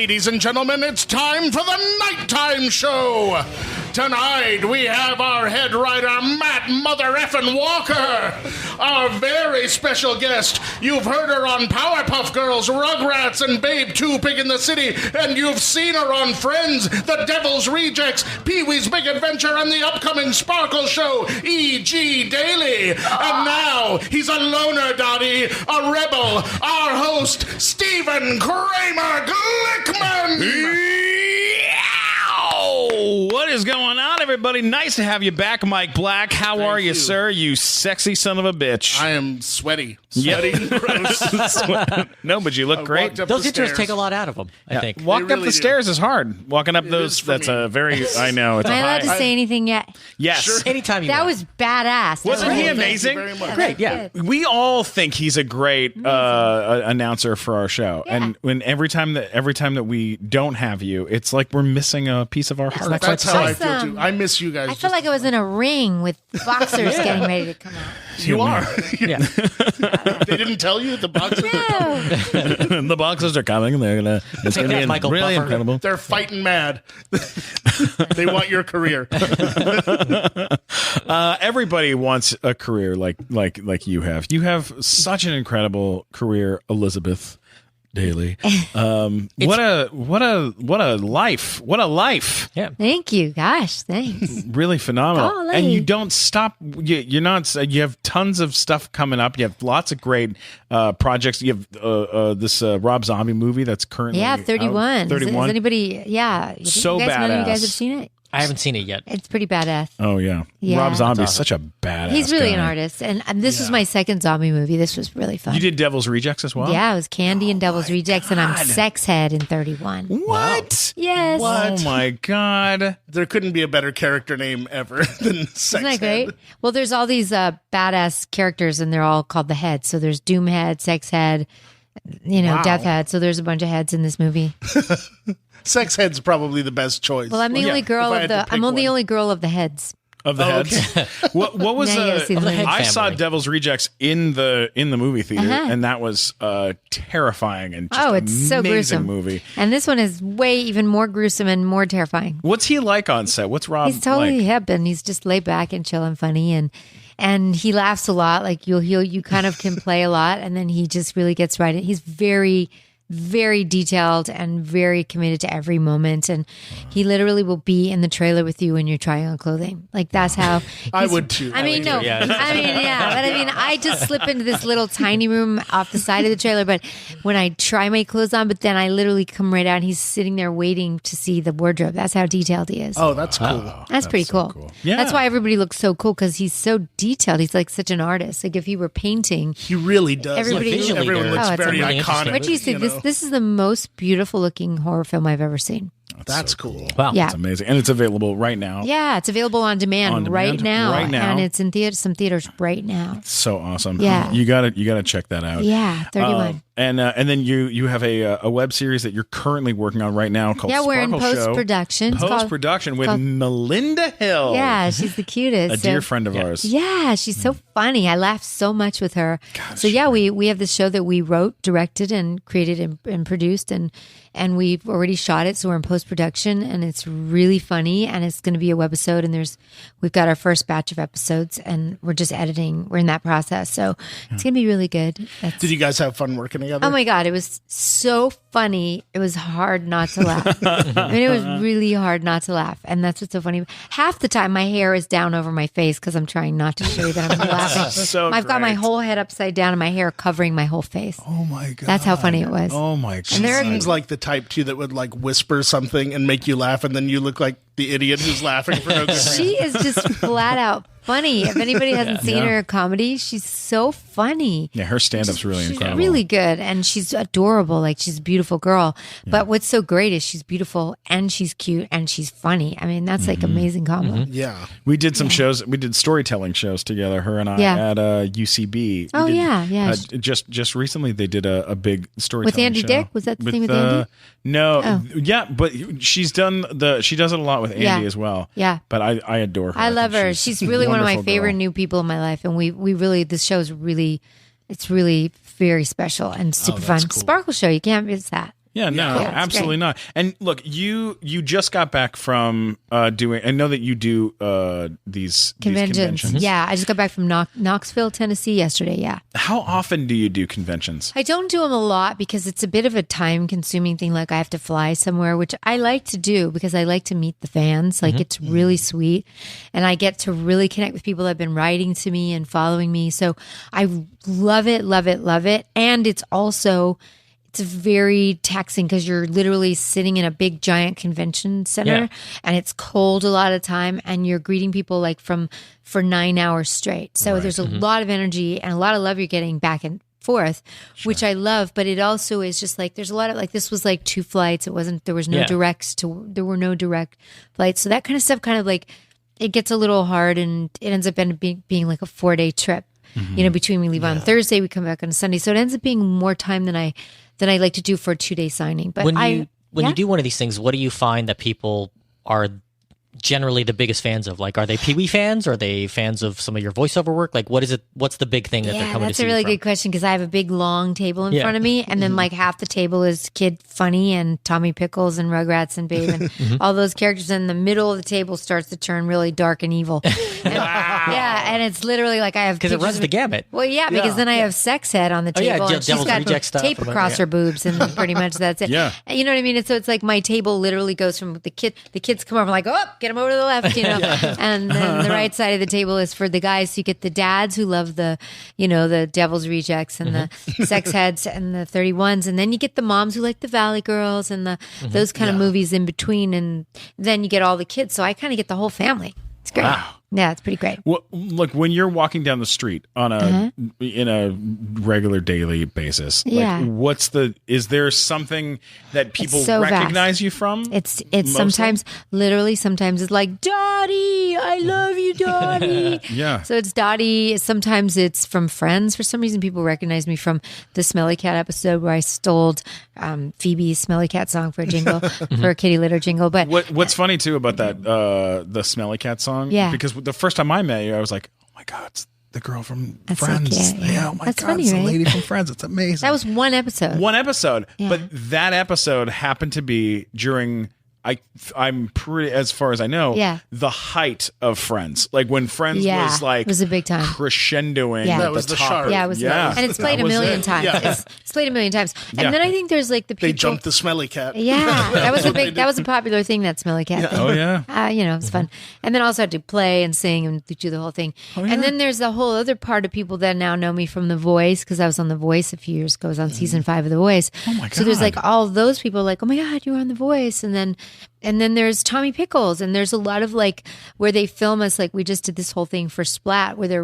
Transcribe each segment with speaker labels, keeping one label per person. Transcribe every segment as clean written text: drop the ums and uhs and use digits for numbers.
Speaker 1: Ladies and gentlemen, it's time for the nighttime show. Tonight, we have our head writer, Matt Mother Effin' Walker. Our very special guest. You've heard her on Powerpuff Girls, Rugrats, and Babe 2 Pig in the City. And you've seen her on Friends, The Devil's Rejects, Pee-wee's Big Adventure, and the upcoming Sparkle Show, E.G. Daily. And now, he's a loner, Dottie, a rebel, our host, Stephen Kramer Glickman.
Speaker 2: What is going on, everybody? Nice to have you back, Mike Black. How are you, sir? You sexy son of a bitch.
Speaker 1: I am sweaty.
Speaker 2: Yep.
Speaker 1: Sweaty, gross.
Speaker 2: No, but you look great.
Speaker 3: Those intros take a lot out of them, I think.
Speaker 2: Walking up
Speaker 1: really
Speaker 2: the stairs is hard. Walking up those, that's
Speaker 1: me.
Speaker 2: a very, I know. It's
Speaker 4: Am I
Speaker 2: a
Speaker 4: allowed to
Speaker 2: high.
Speaker 4: say anything yet?
Speaker 2: Yes.
Speaker 1: Sure.
Speaker 3: Anytime you
Speaker 4: That
Speaker 3: want.
Speaker 4: was badass.
Speaker 2: Wasn't he
Speaker 4: That was
Speaker 2: amazing?
Speaker 1: Thank you very much.
Speaker 3: Great, yeah.
Speaker 2: We all think he's a great announcer for our show,
Speaker 4: Yeah.
Speaker 2: and when every time that we don't have you, it's like we're missing a pice of our heart.
Speaker 1: That's how I feel,
Speaker 4: Awesome.
Speaker 1: too. I miss you guys.
Speaker 4: I feel like I was in a ring with boxers getting ready to come out.
Speaker 1: You are.
Speaker 3: Yeah.
Speaker 1: They didn't tell you at the boxes?
Speaker 4: No.
Speaker 2: The boxes are coming, and they're gonna. It's
Speaker 3: Take
Speaker 2: gonna
Speaker 3: that,
Speaker 2: be
Speaker 3: Michael
Speaker 2: really
Speaker 3: Buffer.
Speaker 2: incredible.
Speaker 1: They're fighting mad. They want your career.
Speaker 2: Everybody wants a career like you have. You have such an incredible career, Elizabeth Daly. What a life! What a life!
Speaker 3: Yeah.
Speaker 4: Thank you. Gosh, thanks.
Speaker 2: Really phenomenal.
Speaker 4: Golly.
Speaker 2: And you don't stop. You're not. You have tons of stuff coming up. You have lots of great projects. You have this Rob Zombie movie that's currently
Speaker 4: Yeah,
Speaker 2: out.
Speaker 4: 31.
Speaker 2: 31.
Speaker 4: Is anybody, yeah.
Speaker 2: So
Speaker 4: you guys, none of you guys
Speaker 2: badass.
Speaker 4: have seen it?
Speaker 3: I haven't seen it yet.
Speaker 4: It's pretty badass.
Speaker 2: Oh yeah.
Speaker 4: Yeah.
Speaker 2: Rob Zombie is
Speaker 3: That's
Speaker 2: such a badass.
Speaker 4: He's really
Speaker 2: guy.
Speaker 4: an artist. And this was my second zombie movie. This was really fun.
Speaker 2: You did Devil's Rejects as well.
Speaker 4: Yeah, it was Candy and Devil's Rejects, and I'm Sex Head in 31.
Speaker 2: What?
Speaker 4: Yes.
Speaker 2: Oh my god.
Speaker 1: There couldn't be a better character name ever than Sex
Speaker 4: Isn't that great?
Speaker 1: Head.
Speaker 4: Well, there's all these badass characters, and they're all called the Heads. So there's Doom Head, Sex Head,
Speaker 1: Wow.
Speaker 4: Death Head. So there's a bunch of heads in this movie.
Speaker 1: Sex Head's probably the best choice.
Speaker 4: Well, I'm the only girl
Speaker 1: if I
Speaker 4: of
Speaker 1: had to
Speaker 4: the. I'm
Speaker 1: pick
Speaker 4: the
Speaker 1: one.
Speaker 4: only girl of the heads.
Speaker 2: Of the heads. What was
Speaker 4: Now you gotta see the
Speaker 3: Of the
Speaker 4: movie.
Speaker 3: head
Speaker 2: I saw
Speaker 3: family.
Speaker 2: Devil's Rejects in the movie theater,
Speaker 4: Uh-huh.
Speaker 2: and that was terrifying and just
Speaker 4: Oh, it's so
Speaker 2: amazing
Speaker 4: gruesome.
Speaker 2: movie.
Speaker 4: And this one is way even more gruesome and more terrifying.
Speaker 2: What's he like on set? What's Rob
Speaker 4: He's totally
Speaker 2: like?
Speaker 4: hip, and he's just laid back and chill and funny, and he laughs a lot. Like you kind of can play a lot, and then he just really gets right in. He's very, very detailed and very committed to every moment, and he literally will be in the trailer with you when you're trying on clothing. Like that's how
Speaker 1: I
Speaker 4: he's-
Speaker 1: would too.
Speaker 4: I mean, no,
Speaker 3: Yeah.
Speaker 4: I mean, yeah, but I mean, I just slip into this little tiny room off the side of the trailer. But when I try my clothes on, but then I literally come right out, and he's sitting there waiting to see the wardrobe. That's how detailed he is.
Speaker 1: Oh, that's cool.
Speaker 4: That's pretty
Speaker 2: so
Speaker 4: cool.
Speaker 2: cool. Yeah.
Speaker 4: That's why everybody looks so cool because he's so detailed. He's like such an artist. Like if he were painting,
Speaker 1: He really does.
Speaker 4: Everybody-
Speaker 1: Like,
Speaker 3: Visually,
Speaker 1: everyone
Speaker 3: they're-
Speaker 1: looks
Speaker 4: Oh, it's
Speaker 1: very
Speaker 3: really
Speaker 1: iconic.
Speaker 3: interesting.
Speaker 4: what do you think? This is the most beautiful looking horror film I've ever seen.
Speaker 1: That's cool.
Speaker 3: Wow.
Speaker 4: Yeah.
Speaker 2: It's amazing, and it's available right now.
Speaker 4: Yeah, it's available on demand,
Speaker 2: On
Speaker 4: right
Speaker 2: demand?
Speaker 4: now.
Speaker 2: Right now.
Speaker 4: And it's in some theaters right now.
Speaker 2: So awesome.
Speaker 4: Yeah.
Speaker 2: you gotta check that out.
Speaker 4: Yeah, 31.
Speaker 2: And then you have a web series that you're currently working on right now called
Speaker 4: Yeah, we're in
Speaker 2: Sparkle Show.
Speaker 4: post-production. It's called-
Speaker 2: Post-production with
Speaker 4: called-
Speaker 2: Melinda Hill.
Speaker 4: Yeah, she's the cutest.
Speaker 2: a dear friend of ours.
Speaker 4: Yeah, she's so funny. I laughed so much with her. So yeah, we have this show that we wrote, directed, and created and produced, and we've already shot it. So we're in post production, and it's really funny, and it's going to be a webisode. And we've got our first batch of episodes, and we're just editing. We're in that process, so it's going to be really good.
Speaker 1: Did you guys have fun working together?
Speaker 4: Oh my God, it was so funny. It was hard not to laugh. I mean, it was really hard not to laugh. And that's what's so funny. Half the time, my hair is down over my face because I'm trying not to show you that I'm laughing.
Speaker 2: So
Speaker 4: I've got my
Speaker 2: great.
Speaker 4: whole head upside down and my hair covering my whole face.
Speaker 2: Oh my god.
Speaker 4: That's how funny it was.
Speaker 2: Oh my god.
Speaker 4: And there are-
Speaker 1: Seems like the type too that would like whisper something and make you laugh, and then you look like the idiot who's laughing for no good reason.
Speaker 4: She is just flat out funny. If anybody hasn't seen her comedy, she's so funny.
Speaker 2: Yeah, her stand-up's really
Speaker 4: She's
Speaker 2: incredible.
Speaker 4: really good, and she's adorable. Like she's a beautiful girl. But what's so great is she's beautiful and she's cute and she's funny. I mean, that's like amazing combo.
Speaker 1: Yeah.
Speaker 2: We did some shows. We did storytelling shows together, her and I,
Speaker 4: Yeah.
Speaker 2: at UCB.
Speaker 4: Oh,
Speaker 2: We did,
Speaker 4: yeah.
Speaker 2: just recently, they did a big storytelling
Speaker 4: With Andy
Speaker 2: show.
Speaker 4: Dick? Was that the thing with Andy?
Speaker 2: No,
Speaker 4: Oh.
Speaker 2: yeah, but she does it a lot with Andy
Speaker 4: Yeah.
Speaker 2: as well.
Speaker 4: Yeah.
Speaker 2: But I adore her.
Speaker 4: I love
Speaker 2: think
Speaker 4: her. She's really
Speaker 2: a
Speaker 4: one of my
Speaker 2: wonderful
Speaker 4: favorite
Speaker 2: girl.
Speaker 4: new people in my life, and we really this show's really, it's really very special and super fun.
Speaker 1: that's cool.
Speaker 4: Sparkle Show, you can't miss that.
Speaker 2: Yeah, no,
Speaker 4: Yeah, it's
Speaker 2: absolutely
Speaker 4: great.
Speaker 2: not. And look, you just got back from doing. I know that you do these conventions.
Speaker 4: Yeah, I just got back from Knoxville, Tennessee yesterday. Yeah.
Speaker 2: How often do you do conventions?
Speaker 4: I don't do them a lot because it's a bit of a time consuming thing. Like I have to fly somewhere, which I like to do because I like to meet the fans. Like it's really sweet. And I get to really connect with people that have been writing to me and following me. So I love it, love it, love it. And it's very taxing because you're literally sitting in a big giant convention center and it's cold a lot of time and you're greeting people like for 9 hours straight. So there's a lot of energy and a lot of love you're getting back and forth, which I love, but it also is just like there's a lot of like this was like 2 flights. There were no direct flights. So that kind of stuff kind of like it gets a little hard and it ends up being like a 4-day trip. Between we leave on Thursday, we come back on Sunday. So it ends up being more time than I like to do for a 2-day signing. But
Speaker 3: when you do one of these things, what do you find that people are generally the biggest fans of? Like, are they Peewee fans? Are they fans of some of your voiceover work? Like, what is it? What's the big thing that they're coming to see?
Speaker 4: That's a really
Speaker 3: you from?
Speaker 4: good question because I have a big long table in front of me, and then like half the table is Kid Funny and Tommy Pickles and Rugrats and Babe and all those characters. And the middle of the table starts to turn really dark and evil. And it's literally like I have
Speaker 3: Because it runs the gamut.
Speaker 4: Well, because then I have Sex Head on the table, and she's
Speaker 3: Devil's
Speaker 4: got
Speaker 3: Reject stuff
Speaker 4: tape across her boobs, and pretty much that's it.
Speaker 2: Yeah.
Speaker 4: You know what I mean? And so it's like my table literally goes from the kids come over, I'm like, oh, get them over to the left, and then the right side of the table is for the guys. So you get the dads who love the Devil's Rejects and the Sex Heads and the 31s, and then you get the moms who like the Valley Girls and those kind of movies in between, and then you get all the kids. So I kind of get the whole family. It's great.
Speaker 2: Wow.
Speaker 4: Yeah, it's pretty great.
Speaker 2: Well, look, when you're walking down the street on in a regular daily basis, is there something that people
Speaker 4: so
Speaker 2: recognize you from?
Speaker 4: It's sometimes it's like, Dottie, I love you, Dottie.
Speaker 2: Yeah.
Speaker 4: So it's Dottie. Sometimes it's from Friends. For some reason, people recognize me from the Smelly Cat episode where I stole Phoebe's Smelly Cat song for a jingle, for a kitty litter jingle. But
Speaker 2: what's funny too about that, the Smelly Cat song?
Speaker 4: Yeah.
Speaker 2: Because the first time I met you, I was like, oh my God, it's the girl from
Speaker 4: That's
Speaker 2: Friends.
Speaker 4: so cute, yeah.
Speaker 2: Oh my
Speaker 4: That's
Speaker 2: God,
Speaker 4: funny,
Speaker 2: it's the
Speaker 4: right?
Speaker 2: lady from Friends. It's amazing.
Speaker 4: that was one episode.
Speaker 2: One episode.
Speaker 4: Yeah.
Speaker 2: But that episode happened to be during, I'm pretty, as far as I know, the height of Friends. Like when Friends was like,
Speaker 4: it was a big time.
Speaker 2: crescendoing.
Speaker 4: Yeah.
Speaker 2: at
Speaker 1: That was the
Speaker 2: top.
Speaker 1: sharp.
Speaker 4: Yeah, it was. And it's played a million times.
Speaker 1: Yeah.
Speaker 4: It's played a million times. And
Speaker 2: Yeah.
Speaker 4: then I think there's like the people.
Speaker 1: They jumped the Smelly Cat.
Speaker 4: Yeah, that was a popular thing, that Smelly Cat thing.
Speaker 2: Oh, yeah.
Speaker 4: It was fun. And then also had to play and sing and do the whole thing. And then there's the whole other part of people that now know me from The Voice, because I was on The Voice a few years ago. I was on season 5 of The Voice.
Speaker 2: Oh my God.
Speaker 4: So there's like all those people like, oh my God, you were on The Voice. And then there's Tommy Pickles, and there's a lot of like where they film us, like we just did this whole thing for Splat where they're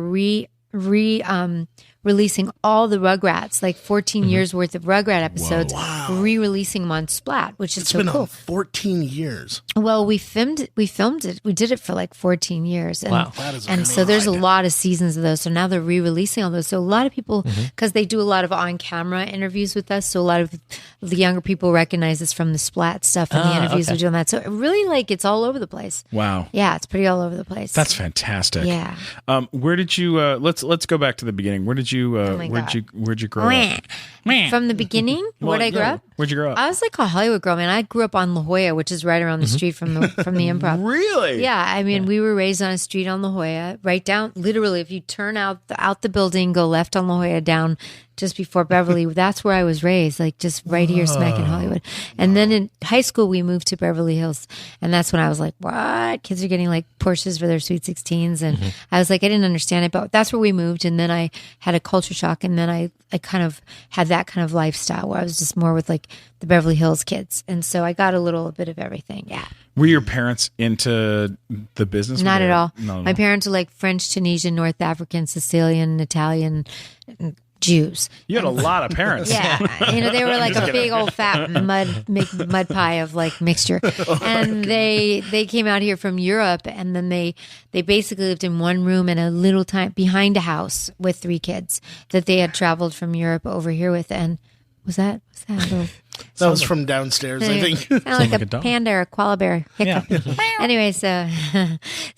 Speaker 4: releasing all the Rugrats, like 14 years worth of Rugrat episodes, re-releasing them on Splat, which is
Speaker 1: It's
Speaker 4: so
Speaker 1: been
Speaker 4: cool.
Speaker 1: on 14 years.
Speaker 4: Well, we filmed it. We did it for like 14 years. And,
Speaker 1: That is
Speaker 4: and so there's a lot of seasons of those. So now they're re-releasing all those. So a lot of people, because they do a lot of on-camera interviews with us, so a lot of the younger people recognize us from the Splat stuff and the interviews we do on that. So it really like it's all over the place.
Speaker 2: Wow.
Speaker 4: Yeah, it's pretty all over the place.
Speaker 2: That's fantastic.
Speaker 4: Yeah.
Speaker 2: Where did you? Let's go back to the beginning. Where did you?
Speaker 4: my
Speaker 2: Where'd you grow up?
Speaker 4: From the beginning, where'd I grow up?
Speaker 2: Where'd you grow up?
Speaker 4: I was like a Hollywood girl, man. I grew up on La Jolla, which is right around the street from the Improv.
Speaker 2: Really?
Speaker 4: Yeah, I mean, we were raised on a street on La Jolla, right down. Literally, if you turn out the building, go left on La Jolla, down just before Beverly. That's where I was raised, like just right here, smack in Hollywood. And then in high school, we moved to Beverly Hills, and that's when I was like, "What? Kids are getting like Porsches for their Sweet 16s," and I was like, I didn't understand it, but that's where we moved. And then I had a culture shock, and then I kind of had that kind of lifestyle where I was just more with like the Beverly Hills kids, and so I got a little bit of everything. Yeah.
Speaker 2: Were your parents into the business?
Speaker 4: Not at all.
Speaker 2: No.
Speaker 4: My parents are like French, Tunisian, North African, Sicilian, Italian, Jews.
Speaker 2: You had a lot of parents.
Speaker 4: Yeah, they were like a big old fat mud pie of like mixture, and they came out here from Europe, and then they basically lived in one room in a little time behind a house with 3 kids that they had traveled from Europe over here with. And was that a little
Speaker 1: That was from downstairs, I think.
Speaker 4: Sound like
Speaker 2: like
Speaker 4: a
Speaker 2: a dog.
Speaker 4: panda or a koala bear. Hiccup. Anyway, so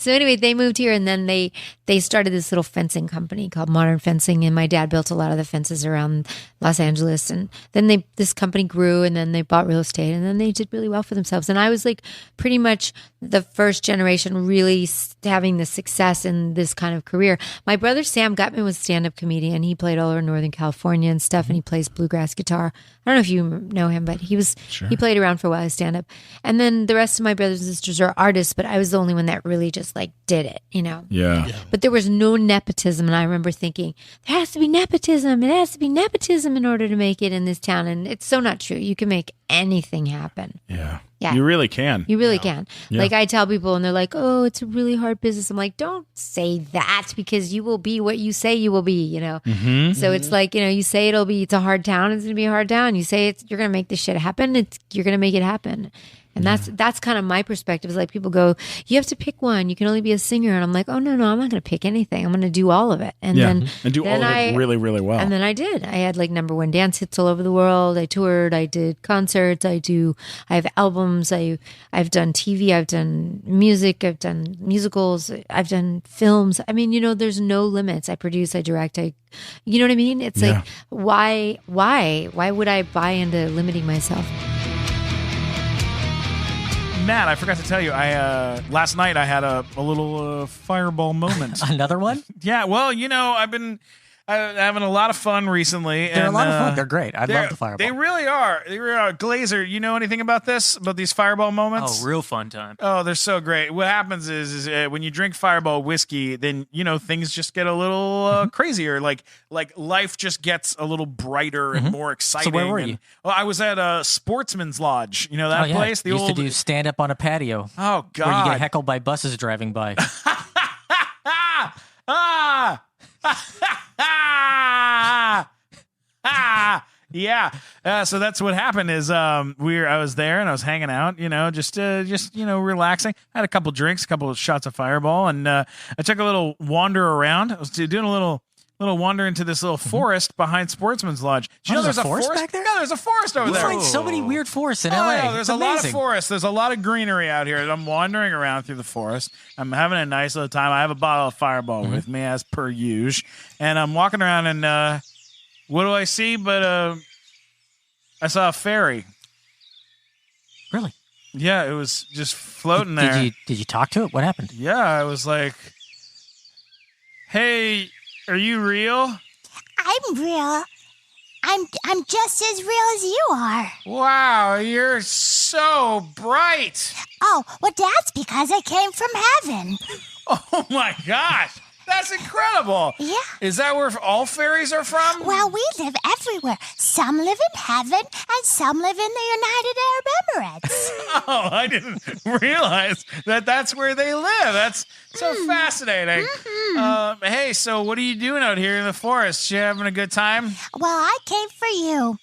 Speaker 4: anyway, they moved here, and then they started this little fencing company called Modern Fencing, and my dad built a lot of the fences around Los Angeles, and then this company grew, and then they bought real estate, and then they did really well for themselves. And I was like pretty much the first generation really having the success in this kind of career. My brother Sam Gutman was a stand-up comedian. He played all over Northern California and stuff, and he plays bluegrass guitar. I don't know if you know him, but he played around for a while as stand-up. And then the rest of my brothers and sisters are artists, but I was the only one that really just like did it, you know?
Speaker 2: Yeah.
Speaker 4: But there was no nepotism, and I remember thinking, there has to be nepotism. It has to be nepotism in order to make it in this town, and it's so not true. You can make anything happen.
Speaker 2: Yeah.
Speaker 4: Yeah.
Speaker 2: You really can.
Speaker 4: You really can.
Speaker 2: Yeah.
Speaker 4: Like I tell people, and they're like, "Oh, it's a really hard business." I'm like, "Don't say that, because you will be what you say you will be." You know.
Speaker 2: Mm-hmm.
Speaker 4: So it's like, you know, you say it's a hard town. It's gonna be a hard town. You say you're gonna make this shit happen. You're gonna make it happen. And that's kind of my perspective. Is like people go, you have to pick one. You can only be a singer, and I'm like, oh no, I'm not going to pick anything. I'm going to do all of it, and then
Speaker 2: do all of it really, really well.
Speaker 4: And then I did. I had like #1 dance hits all over the world. I toured. I did concerts. I have albums. I've done TV. I've done music. I've done musicals. I've done films. I mean, you know, there's no limits. I produce. I direct. You know what I mean? It's like, why would I buy into limiting myself?
Speaker 2: Matt, I forgot to tell you, last night I had a little fireball moment.
Speaker 3: Another one?
Speaker 2: Yeah, well, you know, I've been having a lot of fun recently.
Speaker 3: They're a lot of fun. They're great. I love the fireball.
Speaker 2: They really are. Glazer, you know anything about this? About these fireball moments?
Speaker 5: Oh, real fun time.
Speaker 2: Oh, they're so great. What happens is when you drink fireball whiskey, then, you know, things just get a little crazier. Like life just gets a little brighter and more exciting.
Speaker 3: So where were you?
Speaker 2: Well, I was at a Sportsman's Lodge. You know that place? The
Speaker 3: used to do stand up on a patio.
Speaker 2: Oh, God.
Speaker 3: Where you get heckled by buses driving by.
Speaker 2: Yeah. So that's what happened is I was there and I was hanging out, you know, just relaxing. I had a couple drinks, a couple of shots of Fireball, and I took a little wander around. I was doing a little wander into this little forest behind Sportsman's Lodge. Did you know there's a forest back there? Yeah, there's a forest over
Speaker 3: You
Speaker 2: there.
Speaker 3: find so many weird forests in LA.
Speaker 2: Yeah, there's a lot of forests. There's a lot of greenery out here. I'm wandering around through the forest. I'm having a nice little time. I have a bottle of Fireball with me, as per usual. And I'm walking around, and what do I see? But I saw a fairy.
Speaker 3: Really?
Speaker 2: Yeah, it was just floating there.
Speaker 3: Did you talk to it? What happened?
Speaker 2: Yeah, I was like, hey, are you real?
Speaker 6: I'm real. I'm just as real as you are.
Speaker 2: Wow, you're so bright.
Speaker 6: Oh, well, that's because I came from heaven.
Speaker 2: Oh my gosh, that's incredible.
Speaker 6: Yeah.
Speaker 2: Is that where all fairies are from?
Speaker 6: Well, we live everywhere. Some live in heaven, and some live in the United Arab Emirates.
Speaker 2: Oh, I didn't realize that's where they live. That's so fascinating. Hey, so what are you doing out here in the forest? You having a good time?
Speaker 6: Well, I came for you.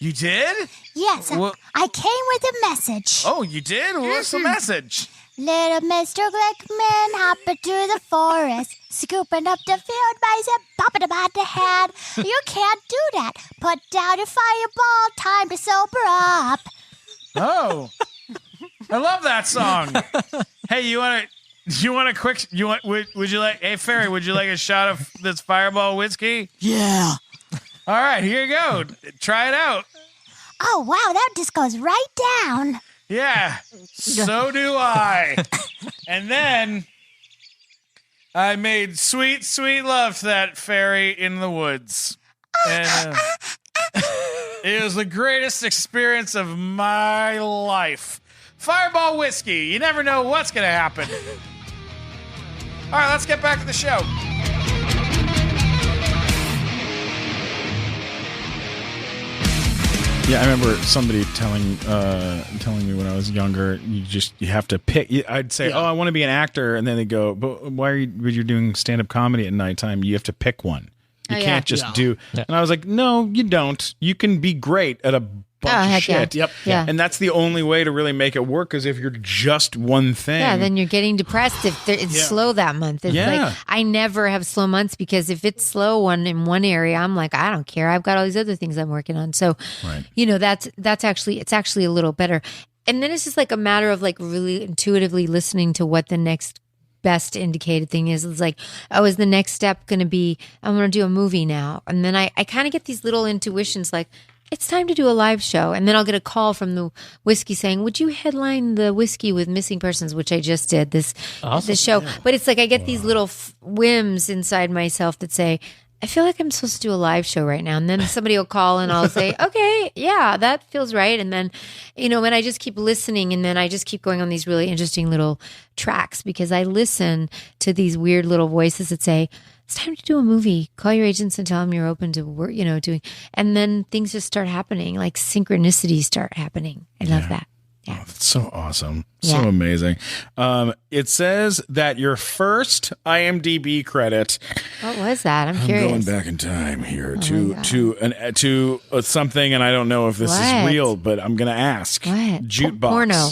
Speaker 2: You did?
Speaker 6: Yes, I came with a message.
Speaker 2: Oh, you did? What's the message?
Speaker 6: Little Mr. Glickman hopping through the forest, scooping up the field mice and popping them on the head. You can't do that. Put down your fireball, time to sober up.
Speaker 2: Oh, I love that song. Hey, would you like, hey, Fairy, would you like a shot of this Fireball whiskey?
Speaker 3: Yeah.
Speaker 2: All right, here you go. Try it out.
Speaker 6: Oh, wow, that just goes right down.
Speaker 2: Yeah, so do I. And then I made sweet, sweet love to that fairy in the woods. And it was the greatest experience of my life. Fireball whiskey. You never know what's going to happen. All right, let's get back to the show. Yeah, I remember somebody telling me when I was younger, you have to pick. I'd say, I want to be an actor, and then they go, but why are you doing stand-up comedy at nighttime? You have to pick one. You can't just do. And I was like, no, you don't. You can be great at a bunch of
Speaker 4: heck yeah.
Speaker 2: shit.
Speaker 1: Yep.
Speaker 4: Yeah.
Speaker 2: And that's the only way to really make it work, because if you're just one thing.
Speaker 4: Yeah, then you're getting depressed if it's slow that month. It's
Speaker 2: Yeah.
Speaker 4: like I never have slow months, because if it's slow in one area, I'm like, I don't care. I've got all these other things I'm working on. So, that's actually a little better. And then it's just like a matter of like really intuitively listening to what the next best indicated thing is. It's like, oh, is the next step going to be, I'm going to do a movie now. And then I kind of get these little intuitions like, it's time to do a live show. And then I'll get a call from the whiskey saying, would you headline the whiskey with missing persons, which I just did this show. Yeah. But it's like, I get these little whims inside myself that say, I feel like I'm supposed to do a live show right now. And then somebody will call and I'll say, okay, yeah, that feels right. And then, when I just keep listening, and then I just keep going on these really interesting little tracks, because I listen to these weird little voices that say, it's time to do a movie. Call your agents and tell them you're open to work, doing, and then things just start happening, like synchronicities start happening. I love that. Yeah.
Speaker 2: Oh, that's so awesome.
Speaker 4: Yeah.
Speaker 2: So amazing. It says that your first IMDb credit.
Speaker 4: What was that? I'm
Speaker 2: I'm
Speaker 4: curious.
Speaker 2: going back in time here to something, and I don't know if this is
Speaker 4: What?
Speaker 2: real, but I'm going to ask.
Speaker 4: What?
Speaker 2: Jukebox.
Speaker 4: Porno.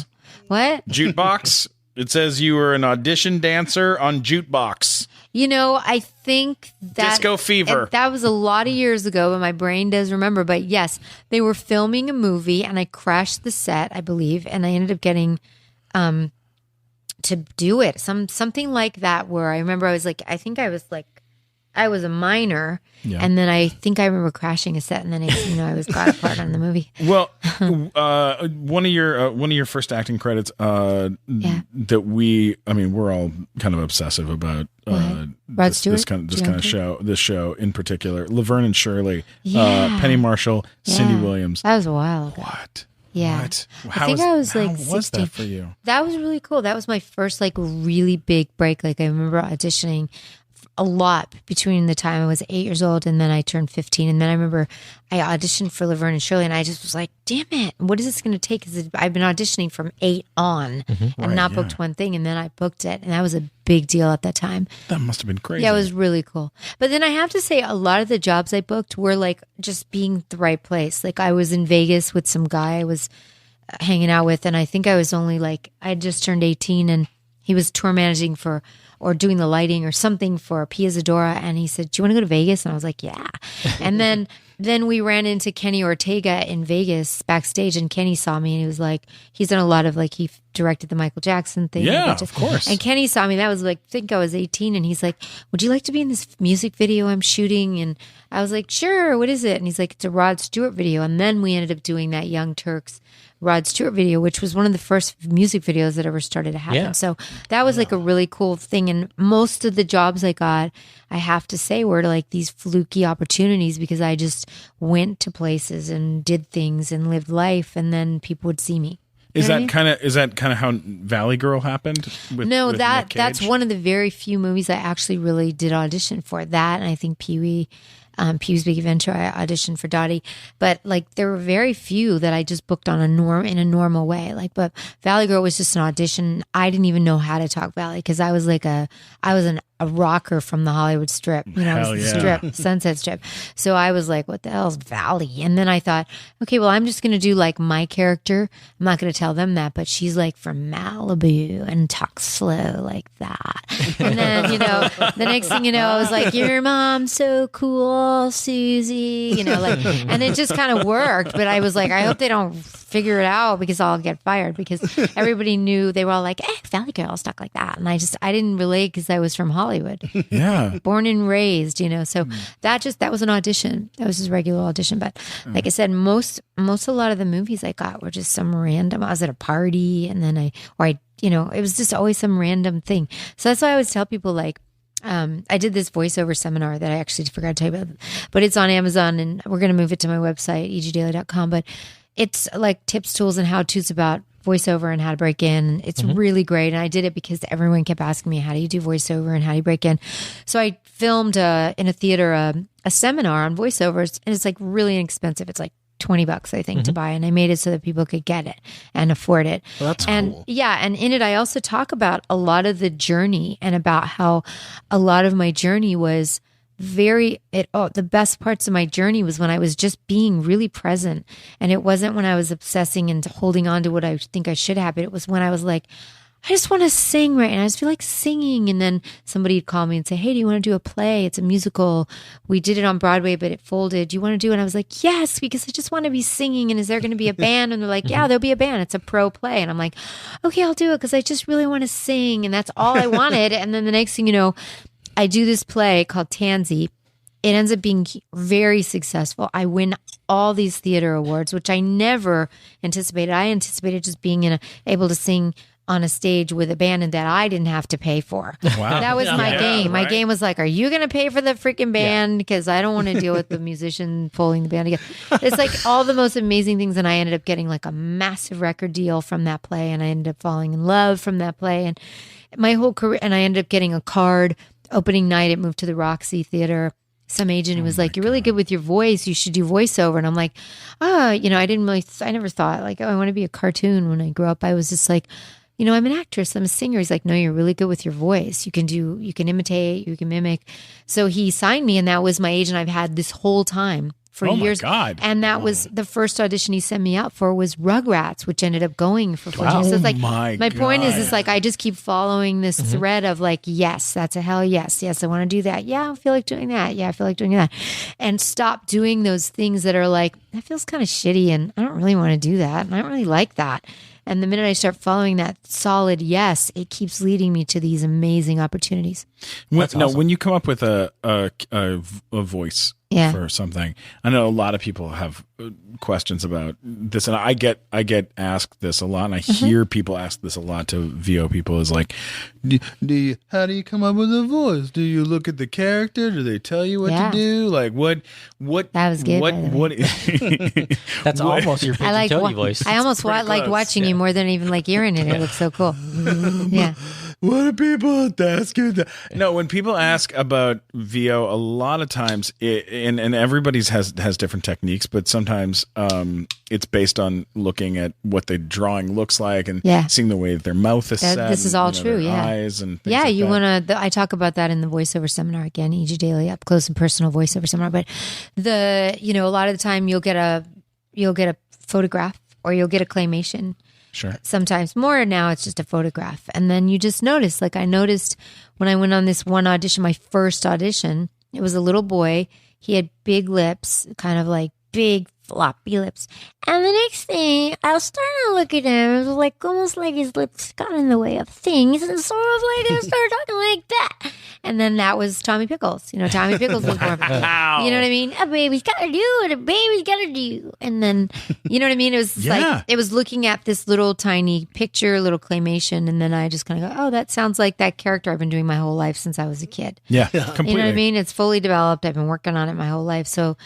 Speaker 4: What?
Speaker 2: Jukebox. It says you were an audition dancer on Jukebox.
Speaker 4: I think that
Speaker 2: Disco Fever.
Speaker 4: That was a lot of years ago, but my brain does remember. But yes, they were filming a movie, and I crashed the set, I believe, and I ended up getting to do it. Something like that, where I remember I was a minor, and then I think I remember crashing a set, and then I was got a part on the movie.
Speaker 2: Well, one of your first acting credits that we're all kind of obsessive about
Speaker 4: Rod Stewart?
Speaker 2: this show in particular. Laverne and Shirley,
Speaker 4: Yeah.
Speaker 2: Penny Marshall, Cindy
Speaker 4: Yeah.
Speaker 2: Williams.
Speaker 4: That was a while ago.
Speaker 2: What?
Speaker 4: Yeah.
Speaker 2: What?
Speaker 4: I think I was like
Speaker 2: how
Speaker 4: 16.
Speaker 2: was that for you?
Speaker 4: That was really cool. That was my first like really big break. Like I remember auditioning a lot between the time I was 8 years old and then I turned 15. And then I remember I auditioned for Laverne and Shirley, and I just was like, damn it, what is this going to take? Because I've been auditioning from 8 on and not booked one thing. And then I booked it. And that was a big deal at that time.
Speaker 2: That must have been crazy.
Speaker 4: Yeah, it was really cool. But then I have to say, a lot of the jobs I booked were like just being at the right place. Like I was in Vegas with some guy I was hanging out with, and I think I was only like, I had just turned 18, and he was tour managing or doing the lighting or something for Pia Zadora, and he said, do you want to go to Vegas? And I was like, yeah. And then we ran into Kenny Ortega in Vegas backstage, and Kenny saw me, and he was like, he's done a lot of like, he directed the Michael Jackson thing.
Speaker 2: Yeah, of course.
Speaker 4: And Kenny saw me, that was like, I think I was 18, and he's like, would you like to be in this music video I'm shooting? And I was like, sure, what is it? And he's like, it's a Rod Stewart video. And then we ended up doing that Young Turks Rod Stewart video, which was one of the first music videos that ever started to happen.
Speaker 3: Yeah.
Speaker 4: So that was like a really cool thing. And most of the jobs I got, I have to say, were like these fluky opportunities, because I just went to places and did things and lived life, and then people would see me.
Speaker 2: Is that kind of how Valley Girl happened? With Nick Cage?
Speaker 4: That's one of the very few movies I actually really did audition for. That, and I think Peewee's Big Adventure, I auditioned for Dottie, but like there were very few that I just booked on in a normal way. Like, but Valley Girl was just an audition. I didn't even know how to talk Valley, because I was a rocker from the Hollywood Strip,
Speaker 2: Hell yeah.
Speaker 4: Strip, Sunset Strip. So I was like, what the hell's Valley? And then I thought, okay, well, I'm just going to do like my character. I'm not going to tell them that, but she's like from Malibu and talks slow like that. And then, the next thing you know, I was like, your mom's so cool, Susie, and it just kind of worked. But I was like, I hope they don't figure it out, because I'll get fired, because everybody knew. They were all like, Valley Girls talk like that. And I didn't relate, because I was from Hollywood.
Speaker 2: Yeah.
Speaker 4: Born and raised, so that was an audition. That was just a regular audition. But like I said, a lot of the movies I got were just some random. I was at a party, and then it was just always some random thing. So that's why I always tell people, like, I did this voiceover seminar that I actually forgot to tell you about, but it's on Amazon, and we're going to move it to my website, egdaily.com. But it's like tips, tools, and how-tos about voiceover and how to break in. It's really great. And I did it because everyone kept asking me, how do you do voiceover and how do you break in? So I filmed in a theater a seminar on voiceovers, and it's like really inexpensive. It's like $20, I think, to buy. And I made it so that people could get it and afford it.
Speaker 1: Well, that's cool.
Speaker 4: Yeah. And in it, I also talk about a lot of the journey, and about how a lot of my journey was the best parts of my journey was when I was just being really present. And it wasn't when I was obsessing and holding on to what I think I should have. It was when I was like, I just want to sing right now. I just feel like singing. And then somebody would call me and say, hey, do you want to do a play? It's a musical. We did it on Broadway, but it folded. Do you want to do it? And I was like, yes, because I just want to be singing. And is there going to be a band? And they're like, yeah, there'll be a band. It's a pro play. And I'm like, okay, I'll do it because I just really want to sing. And that's all I wanted. And then the next thing you know, I do this play called Tansy. It ends up being very successful. I win all these theater awards, which I never anticipated. I anticipated just being able to sing on a stage with a band and that I didn't have to pay for.
Speaker 2: Wow.
Speaker 4: That was my game. My
Speaker 2: right?
Speaker 4: game was like, are you going to pay for the freaking band? Because I don't want to deal with the musician pulling the band together. It's like all the most amazing things. And I ended up getting like a massive record deal from that play. And I ended up falling in love from that play. And my whole career, and I ended up getting a card. Opening night, it moved to the Roxy Theater. Some agent who was like, you're really good with your voice. You should do voiceover. And I'm like, I never thought like, I want to be a cartoon when I grew up. I was just like, I'm an actress. I'm a singer. He's like, no, you're really good with your voice. You can imitate, you can mimic. So he signed me and that was my agent I've had this whole time for years.
Speaker 2: Oh my God.
Speaker 4: And that was the first audition he sent me out for was Rugrats, which ended up going for 4 years. So it's like, my point is like, I just keep following this thread of like, yes, that's a hell yes. Yes, I want to do that. Yeah, I feel like doing that. Yeah, I feel like doing that. And stop doing those things that are like, that feels kind of shitty and I don't really want to do that. And I don't really like that. And the minute I start following that solid yes, it keeps leading me to these amazing opportunities.
Speaker 2: When you come up with a voice for something, I know a lot of people have questions about this, and I get asked this a lot, and I hear people ask this a lot to VO people. Is like, how do you come up with a voice? Do you look at the character? Do they tell you what to do? Like what?
Speaker 4: That was good.
Speaker 2: What?
Speaker 3: That's almost your Pinky Tony voice.
Speaker 4: I almost liked watching you more than even like hearing it. It looks so cool. Yeah.
Speaker 2: What do people ask you? No, when people ask about VO, a lot of times, and everybody's has different techniques, but sometimes it's based on looking at what the drawing looks like and seeing the way that their mouth is set.
Speaker 4: This is all true.
Speaker 2: Yeah, eyes and things
Speaker 4: you
Speaker 2: like
Speaker 4: want to. I talk about that in the voiceover seminar again, E.G. Daily Up Close and Personal Voiceover Seminar. But a lot of the time you'll get a photograph or you'll get a claymation.
Speaker 2: Sure.
Speaker 4: Sometimes more now it's just a photograph. And then you just notice, like I noticed when I went on this one audition, my first audition, it was a little boy. He had big lips, kind of like big floppy lips. And the next thing, I was starting to look at him. It was like almost like his lips got in the way of things. And sort of like I started talking like that. And then that was Tommy Pickles. Tommy Pickles was born.
Speaker 2: Wow.
Speaker 4: You know what I mean? A baby's got to do what a baby's got to do. And then, you know what I mean? It was like, it was looking at this little tiny picture, little claymation. And then I just kind of go, oh, that sounds like that character I've been doing my whole life since I was a kid.
Speaker 2: Yeah, completely.
Speaker 4: You know what I mean? It's fully developed. I've been working on it my whole life. So,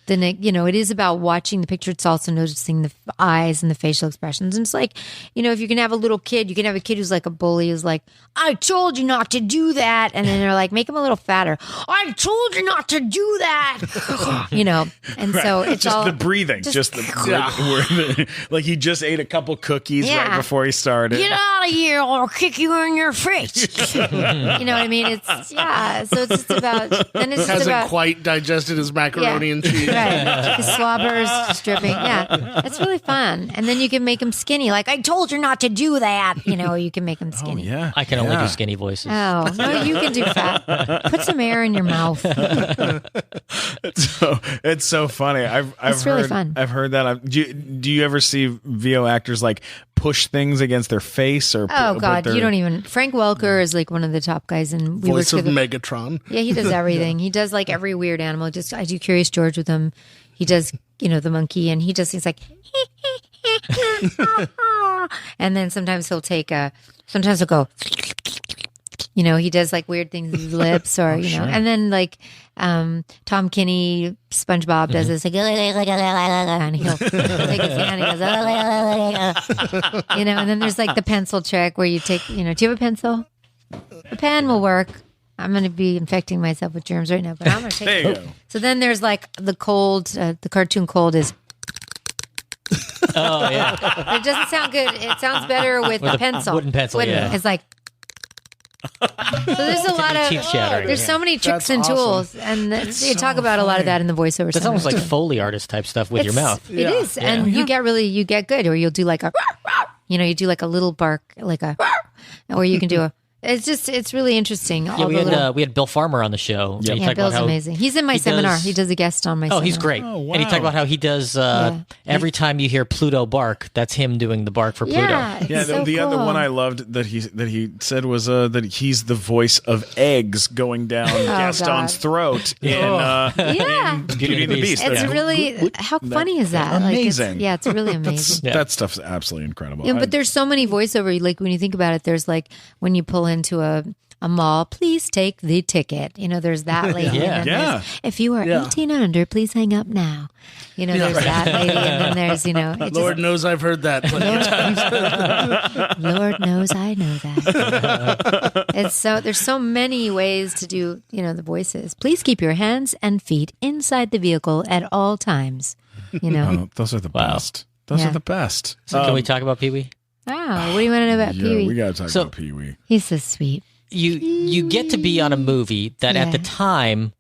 Speaker 4: then it is about watching the picture. It's also noticing the eyes and the facial expressions. And it's like, if you can have a little kid, you can have a kid who's like a bully, who's like, I told you not to do that. And then they're like, make him a little fatter. I told you not to do that. And so it's
Speaker 2: just
Speaker 4: all
Speaker 2: the breathing, like he just ate a couple cookies right before he started.
Speaker 4: Get out of here, or I'll kick you in your face. You know what I mean? It's so it's just about. Then it's just
Speaker 1: hasn't
Speaker 4: about
Speaker 1: quite digested his macaroni and cheese.
Speaker 4: Right. The slobbers dripping. Yeah. It's really fun. And then you can make them skinny. Like, I told you not to do that. You can make them skinny.
Speaker 2: Oh, yeah.
Speaker 3: I can only do skinny voices.
Speaker 4: Oh, no, you can do fat. Put some air in your mouth.
Speaker 2: It's so funny.
Speaker 4: It's really fun.
Speaker 2: I've heard that. Do you ever see VO actors like push things against their face or?
Speaker 4: Oh God, you don't even. Frank Welker is like one of the top guys, and we
Speaker 1: voice
Speaker 4: work
Speaker 1: of
Speaker 4: together.
Speaker 1: Megatron.
Speaker 4: Yeah, he does everything. He does like every weird animal. I do Curious George with him. He does, the monkey, and he does things like, and then sometimes he'll take sometimes he'll go, he does like weird things with his lips, or and then like Tom Kinney, SpongeBob does this like, and he'll take his hand, and he goes, and then there's like the pencil trick where you take, do you have a pencil? A pen will work. I'm going to be infecting myself with germs right now, but I'm going to take it. So then there's like the cold, the cartoon cold is.
Speaker 3: Oh, yeah.
Speaker 4: It doesn't sound good. It sounds better with a pencil.
Speaker 3: Wooden pencil, yeah.
Speaker 4: It's like. So there's a lot of
Speaker 3: teeth chattering.
Speaker 4: there's so many tricks and
Speaker 1: awesome.
Speaker 4: tools, and they talk about a lot of that in the voiceover.
Speaker 3: It's almost like
Speaker 4: seminars, too.
Speaker 3: Foley artist type stuff with your mouth.
Speaker 4: It is, and you get good, or you'll do like a, you do like a little bark, like a, or you can do a. It's really interesting.
Speaker 3: Yeah, we had Bill Farmer on the show.
Speaker 2: Yep.
Speaker 3: And he
Speaker 4: Yeah,
Speaker 3: talked about
Speaker 4: Bill's
Speaker 3: how
Speaker 4: amazing. He's in my seminar.
Speaker 3: does-
Speaker 4: He does a guest on my seminar.
Speaker 3: Oh, he's great.
Speaker 2: Oh, wow.
Speaker 3: And he talked about how he does every time you hear Pluto bark, that's him doing the bark for Pluto.
Speaker 4: Yeah,
Speaker 2: Yeah,
Speaker 4: it's so
Speaker 2: the other
Speaker 4: cool.
Speaker 2: one I loved that he said was that he's the voice of eggs going down Gaston's
Speaker 4: God.
Speaker 2: throat in
Speaker 4: Yeah.
Speaker 2: Beauty and the Beast.
Speaker 4: It's
Speaker 2: They're-
Speaker 4: really how funny is that?
Speaker 2: Amazing.
Speaker 4: It's really amazing.
Speaker 2: That stuff's absolutely incredible.
Speaker 4: Yeah, but there's so many voiceover. Like when you think about it, there's like when you pull into a mall, please take the ticket. There's that lady.
Speaker 3: Yeah.
Speaker 4: And then
Speaker 2: Yeah.
Speaker 4: there's, if you are 18 and under, please hang up now. There's that lady, and then there's it
Speaker 1: Lord knows I've heard that plenty of times.
Speaker 4: Lord knows I know that. There's so many ways to do the voices. Please keep your hands and feet inside the vehicle at all times.
Speaker 2: Oh, those are the best. Those
Speaker 4: Yeah.
Speaker 2: are the best.
Speaker 3: So can we talk about Peewee?
Speaker 4: Wow, what do you want to know about
Speaker 2: Yeah,
Speaker 4: Peewee?
Speaker 2: we got to talk
Speaker 3: So-
Speaker 2: about Peewee.
Speaker 4: He's so sweet.
Speaker 3: You get to be on a movie that at the
Speaker 4: Yeah.
Speaker 3: time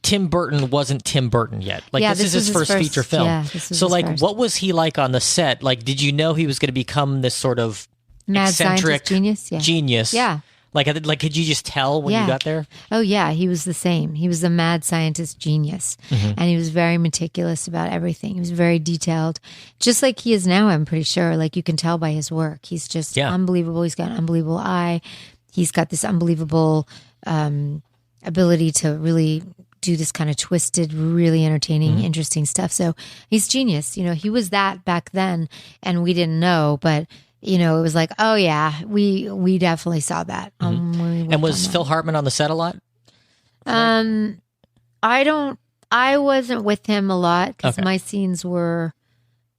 Speaker 3: Tim Burton wasn't Tim Burton yet. Like
Speaker 4: Yeah,
Speaker 3: this is his first feature film.
Speaker 4: yeah, this was
Speaker 3: So
Speaker 4: his
Speaker 3: like
Speaker 4: first.
Speaker 3: what was he like on the set? Like did you know he was going to become this sort of
Speaker 4: Mad
Speaker 3: eccentric
Speaker 4: scientist genius. Yeah.
Speaker 3: genius?
Speaker 4: Yeah.
Speaker 3: Like could you just tell when
Speaker 4: Yeah.
Speaker 3: you got there?
Speaker 4: Oh yeah, he was the same. He was a mad scientist genius, and he was very meticulous about everything. He was very detailed, just like he is now. I'm pretty sure. Like you can tell by his work, he's just unbelievable. He's got an unbelievable eye. He's got this unbelievable ability to really do this kind of twisted, really entertaining, interesting stuff. So he's genius. He was that back then, and we didn't know, but. It was like, oh yeah, we definitely saw that. When we worked
Speaker 3: And was
Speaker 4: on
Speaker 3: Phil Hartman on the set a lot?
Speaker 4: that. I wasn't with him a lot because
Speaker 3: Okay.
Speaker 4: my scenes were,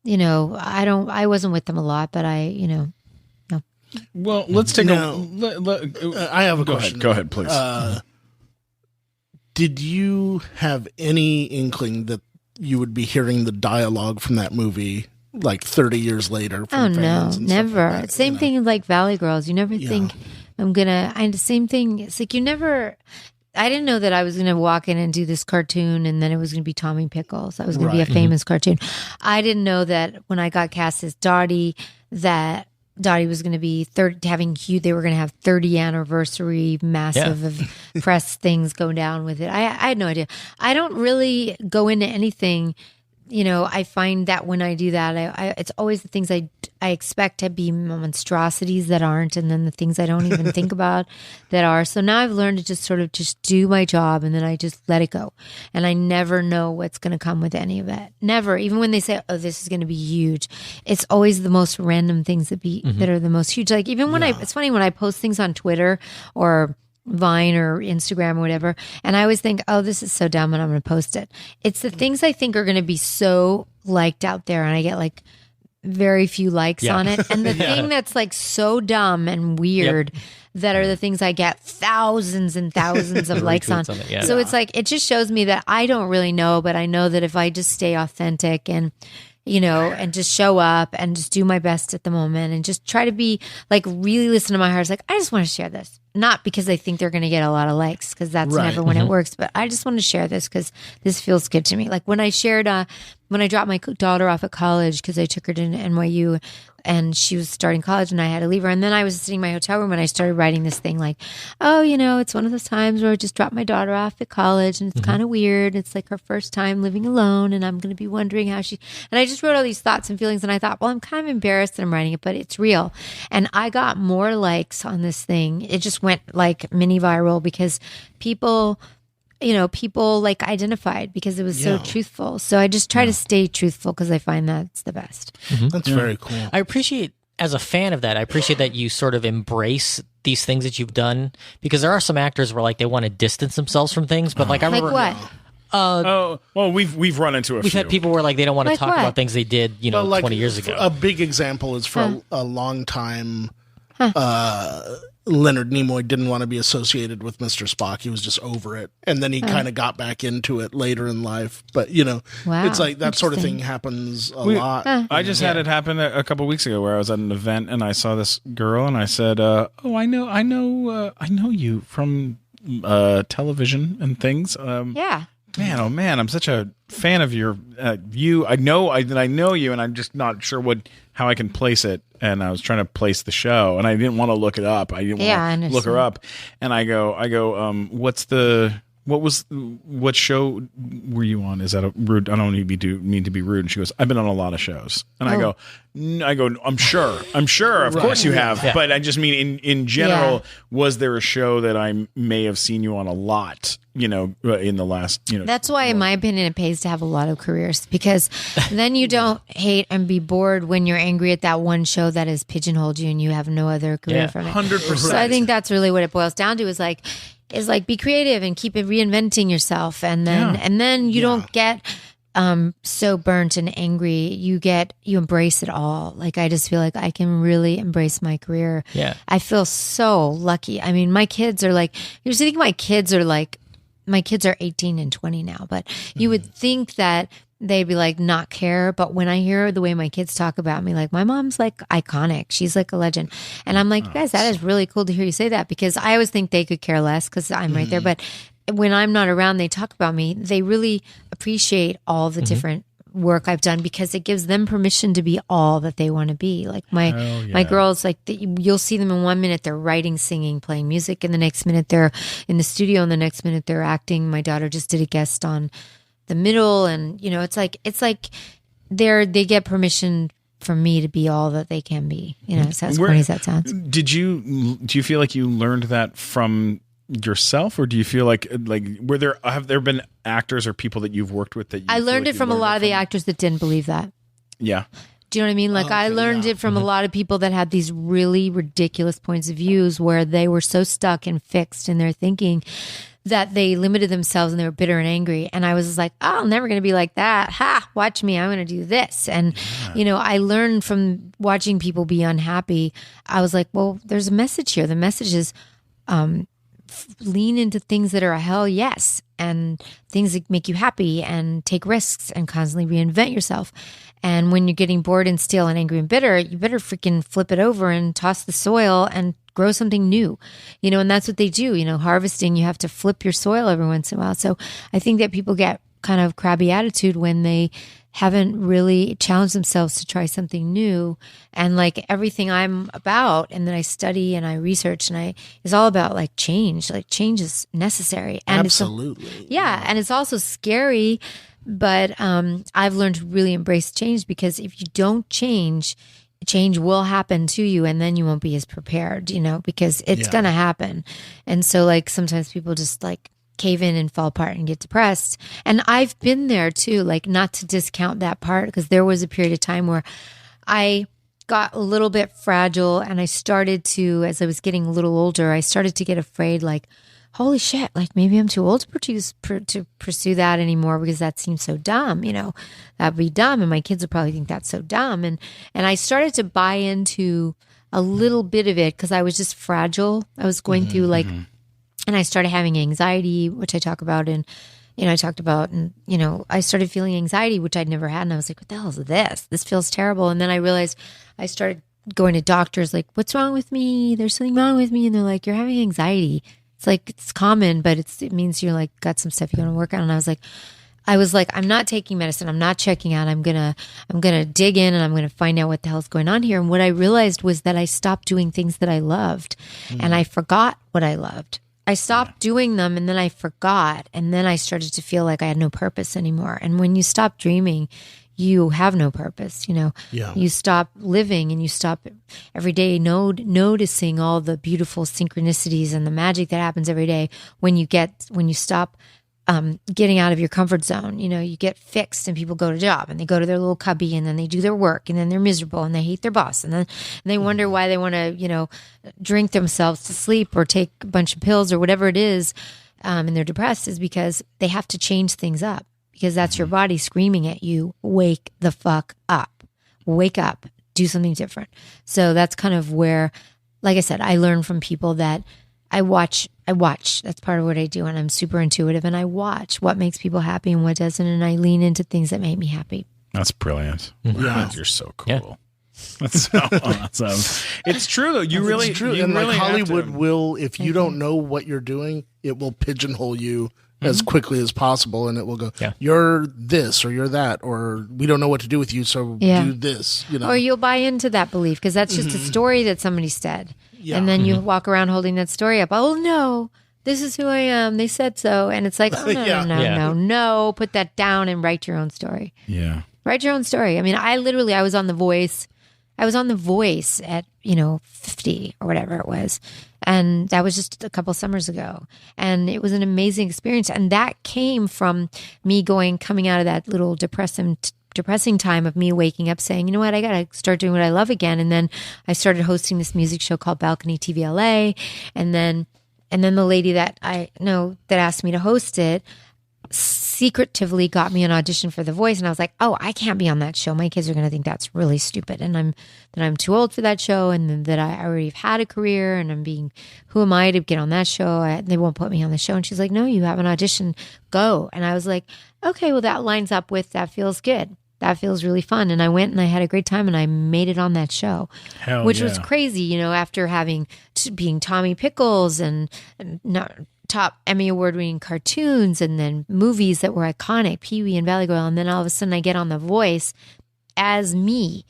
Speaker 4: I wasn't with him a lot, but
Speaker 2: Well, let's take
Speaker 1: Now,
Speaker 2: a.
Speaker 1: I have a
Speaker 2: Go
Speaker 1: question.
Speaker 2: ahead. Go ahead, please.
Speaker 1: Did you have any inkling that you would be hearing the dialogue from that movie like 30 years later? From
Speaker 4: Oh no,
Speaker 1: fans and stuff
Speaker 4: never.
Speaker 1: like that,
Speaker 4: Same thing with like Valley Girls. You never
Speaker 1: Yeah.
Speaker 4: think I'm gonna. And the same thing. It's like you never. I didn't know that I was gonna walk in and do this cartoon, and then it was gonna be Tommy Pickles. I was gonna be a famous cartoon. I didn't know that when I got cast as Dottie, that Dottie was going to be having huge. They were going to have 30 anniversary massive of press things go down with it. I had no idea. I don't really go into anything. I find that when I do that, it's always the things I expect to be monstrosities that aren't, and then the things I don't even think about that are. So now I've learned to just sort of just do my job, and then I just let it go. And I never know what's going to come with any of that. Never. Even when they say, oh, this is going to be huge, it's always the most random things that are the most huge. Like even when it's funny when I post things on Twitter or Vine or Instagram or whatever, and I always think, oh, this is so dumb, and I'm going to post it. It's the things I think are going to be so liked out there, and I get like very few likes on it. And the thing that's like so dumb and weird that are the things I get thousands and thousands of likes on.
Speaker 3: Retweets on it, yeah.
Speaker 4: So it's like it just shows me that I don't really know, but I know that if I just stay authentic and and just show up and just do my best at the moment and just try to be like really listen to my heart. It's like, I just want to share this. Not because I think they're going to get a lot of likes, because that's never when it works, but I just want to share this because this feels good to me. Like when I shared, when I dropped my daughter off at college because I took her to NYU and she was starting college and I had to leave her. And then I was sitting in my hotel room and I started writing this thing like, oh, it's one of those times where I just dropped my daughter off at college and it's kind of weird. It's like her first time living alone and I'm going to be wondering how and I just wrote all these thoughts and feelings and I thought, well, I'm kind of embarrassed that I'm writing it, but it's real. And I got more likes on this thing. It just went like mini viral because people like identified because it was so truthful. So I just try to stay truthful because I find that's the best.
Speaker 1: That's very cool.
Speaker 3: I appreciate, as a fan of that, I appreciate that you sort of embrace these things that you've done, because there are some actors where like they want to distance themselves from things, but like I
Speaker 4: Like
Speaker 3: remember,
Speaker 4: what?
Speaker 2: Oh, well, we've run into a
Speaker 3: we've
Speaker 2: few.
Speaker 3: had people where like they don't want to
Speaker 4: Like
Speaker 3: talk
Speaker 4: what?
Speaker 3: about things they did,
Speaker 1: Well, like,
Speaker 3: 20 years ago.
Speaker 1: A big example is for a long time. Leonard Nimoy didn't want to be associated with Mr. Spock. He was just over it. And then he kind of got back into it later in life. But,
Speaker 4: Wow,
Speaker 1: it's like that sort of thing happens a lot.
Speaker 2: I just had it happen a couple weeks ago where I was at an event and I saw this girl and I said, "Oh, I know you from television and things."
Speaker 4: Yeah.
Speaker 2: Man, oh man, I'm such a fan of your you. I know you, and I'm just not sure how I can place it. And I was trying to place the show, and I didn't want to look it up. I didn't want to look her up. And I go, what show were you on? Is that a rude? I don't mean to be rude. And she goes, I've been on a lot of shows. And I go, I'm sure. Of course you have. Yeah. But I just mean in general, was there a show that I may have seen you on a lot, in the last,
Speaker 4: That's why, in my opinion, it pays to have a lot of careers, because then you don't hate and be bored when you're angry at that one show that has pigeonholed you and you have no other career from it.
Speaker 2: 100%.
Speaker 4: So I think that's really what it boils down to, is be creative and keep reinventing yourself, and then you don't get so burnt and angry. You embrace it all. Like, I just feel like I can really embrace my career.
Speaker 3: Yeah,
Speaker 4: I feel so lucky. I mean, my kids are you think my kids are 18 and 20 now, but you would think that they'd be not care. But when I hear the way my kids talk about me, my mom's iconic. She's a legend. And I'm guys, that is really cool to hear you say that, because I always think they could care less because I'm right there. But when I'm not around, they talk about me. They really appreciate all the different work I've done, because it gives them permission to be all that they want to be. My girls, you'll see them in 1 minute they're writing, singing, playing music, and the next minute they're in the studio, and the next minute they're acting. My daughter just did a guest on The Middle, and it's like they get permission from me to be all that they can be. So as corny as that sounds.
Speaker 2: Do you feel like you learned that from yourself, or do you feel like have there been actors or people that you've worked with that
Speaker 4: I learned it from a lot of the actors that didn't believe that?
Speaker 2: Yeah.
Speaker 4: Do you know what I mean? I learned it from a lot of people that had these really ridiculous points of views where they were so stuck and fixed in their thinking that they limited themselves and they were bitter and angry. And I was oh, I'm never going to be like that. Ha, watch me. I'm going to do this. And, I learned from watching people be unhappy. I was well, there's a message here. The message is, lean into things that are a hell yes, and things that make you happy, and take risks, and constantly reinvent yourself. And when you're getting bored and stale and angry and bitter, you better freaking flip it over and toss the soil and grow something new, and that's what they do. Harvesting, you have to flip your soil every once in a while. So I think that people get kind of crabby attitude when they haven't really challenged themselves to try something new. And everything I'm about, and then I study and I research, and is all about change. Change is necessary. And
Speaker 1: absolutely.
Speaker 4: And it's also scary, but I've learned to really embrace change, because if you don't change will happen to you, and then you won't be as prepared, because it's going to happen. And so sometimes people just cave in and fall apart and get depressed. And I've been there too, not to discount that part, because there was a period of time where I got a little bit fragile, and I started to, as I was getting a little older, I started to get afraid, holy shit, maybe I'm too old to pursue that anymore, because that seems so dumb, that'd be dumb. And my kids would probably think that's so dumb. And I started to buy into a little bit of it, because I was just fragile. I was going through and I started having anxiety, which I talk about, and I talked about, and I started feeling anxiety, which I'd never had, and I was what the hell is this? This feels terrible. And then I realized, I started going to doctors, what's wrong with me? There's something wrong with me, and they're you're having anxiety. It's it's common, but it means you're got some stuff you want to work on. And I was I'm not taking medicine. I'm not checking out. I'm gonna dig in, and I'm gonna find out what the hell's going on here. And what I realized was that I stopped doing things that I loved, and I forgot what I loved. I stopped doing them, and then I forgot, and then I started to feel like I had no purpose anymore. And when you stop dreaming, you have no purpose. You stop living, and you stop every day noticing all the beautiful synchronicities and the magic that happens every day when you stop getting out of your comfort zone. You get fixed, and people go to job, and they go to their little cubby, and then they do their work, and then they're miserable, and they hate their boss, and then they wonder why they want to, drink themselves to sleep or take a bunch of pills or whatever it is, and they're depressed, is because they have to change things up, because that's your body screaming at you, wake the fuck up, wake up, do something different. So that's kind of where like I said, I learn from people that I watch. That's part of what I do. And I'm super intuitive and I watch what makes people happy and what doesn't. And I lean into things that make me happy.
Speaker 2: That's brilliant.
Speaker 5: Yeah.
Speaker 2: You're so cool.
Speaker 3: Yeah.
Speaker 2: That's so awesome. It's true though. You really,
Speaker 5: It's true.
Speaker 2: you
Speaker 5: And
Speaker 2: really
Speaker 5: like
Speaker 2: have
Speaker 5: Hollywood
Speaker 2: to-
Speaker 5: will, if you don't know what you're doing, it will pigeonhole you as quickly as possible, and it will go,
Speaker 3: Yeah.
Speaker 5: you're this or you're that, or we don't know what to do with you, so
Speaker 4: Yeah.
Speaker 5: do this. You know,
Speaker 4: Or you'll buy into that belief because that's just a story that somebody said.
Speaker 5: Yeah.
Speaker 4: And then you walk around holding that story up. Oh, no, this is who I am. They said so. And it's like, oh, no,
Speaker 5: Yeah.
Speaker 4: no. Put that down and write your own story.
Speaker 2: Yeah.
Speaker 4: Write your own story. I mean, I was on The Voice. I was on The Voice at, 50 or whatever it was. And that was just a couple summers ago. And it was an amazing experience. And that came from me coming out of that little depressing time of me waking up saying, you know what, I got to start doing what I love again. And then I started hosting this music show called Balcony TV LA. And then the lady that I know that asked me to host it secretively got me an audition for The Voice, and I was like, oh, I can't be on that show. My kids are going to think that's really stupid, and I'm too old for that show, and then that I already have had a career, and who am I to get on that show? They won't put me on the show. And she's like, no, you have an audition, go. And I was like, okay, well, that lines up with that feels good. That feels really fun. And I went and I had a great time and I made it on that show,
Speaker 2: Hell
Speaker 4: which
Speaker 2: yeah.
Speaker 4: was crazy, after being Tommy Pickles and not top Emmy Award winning cartoons and then movies that were iconic, Peewee and Valley Girl. And then all of a sudden I get on The Voice as me.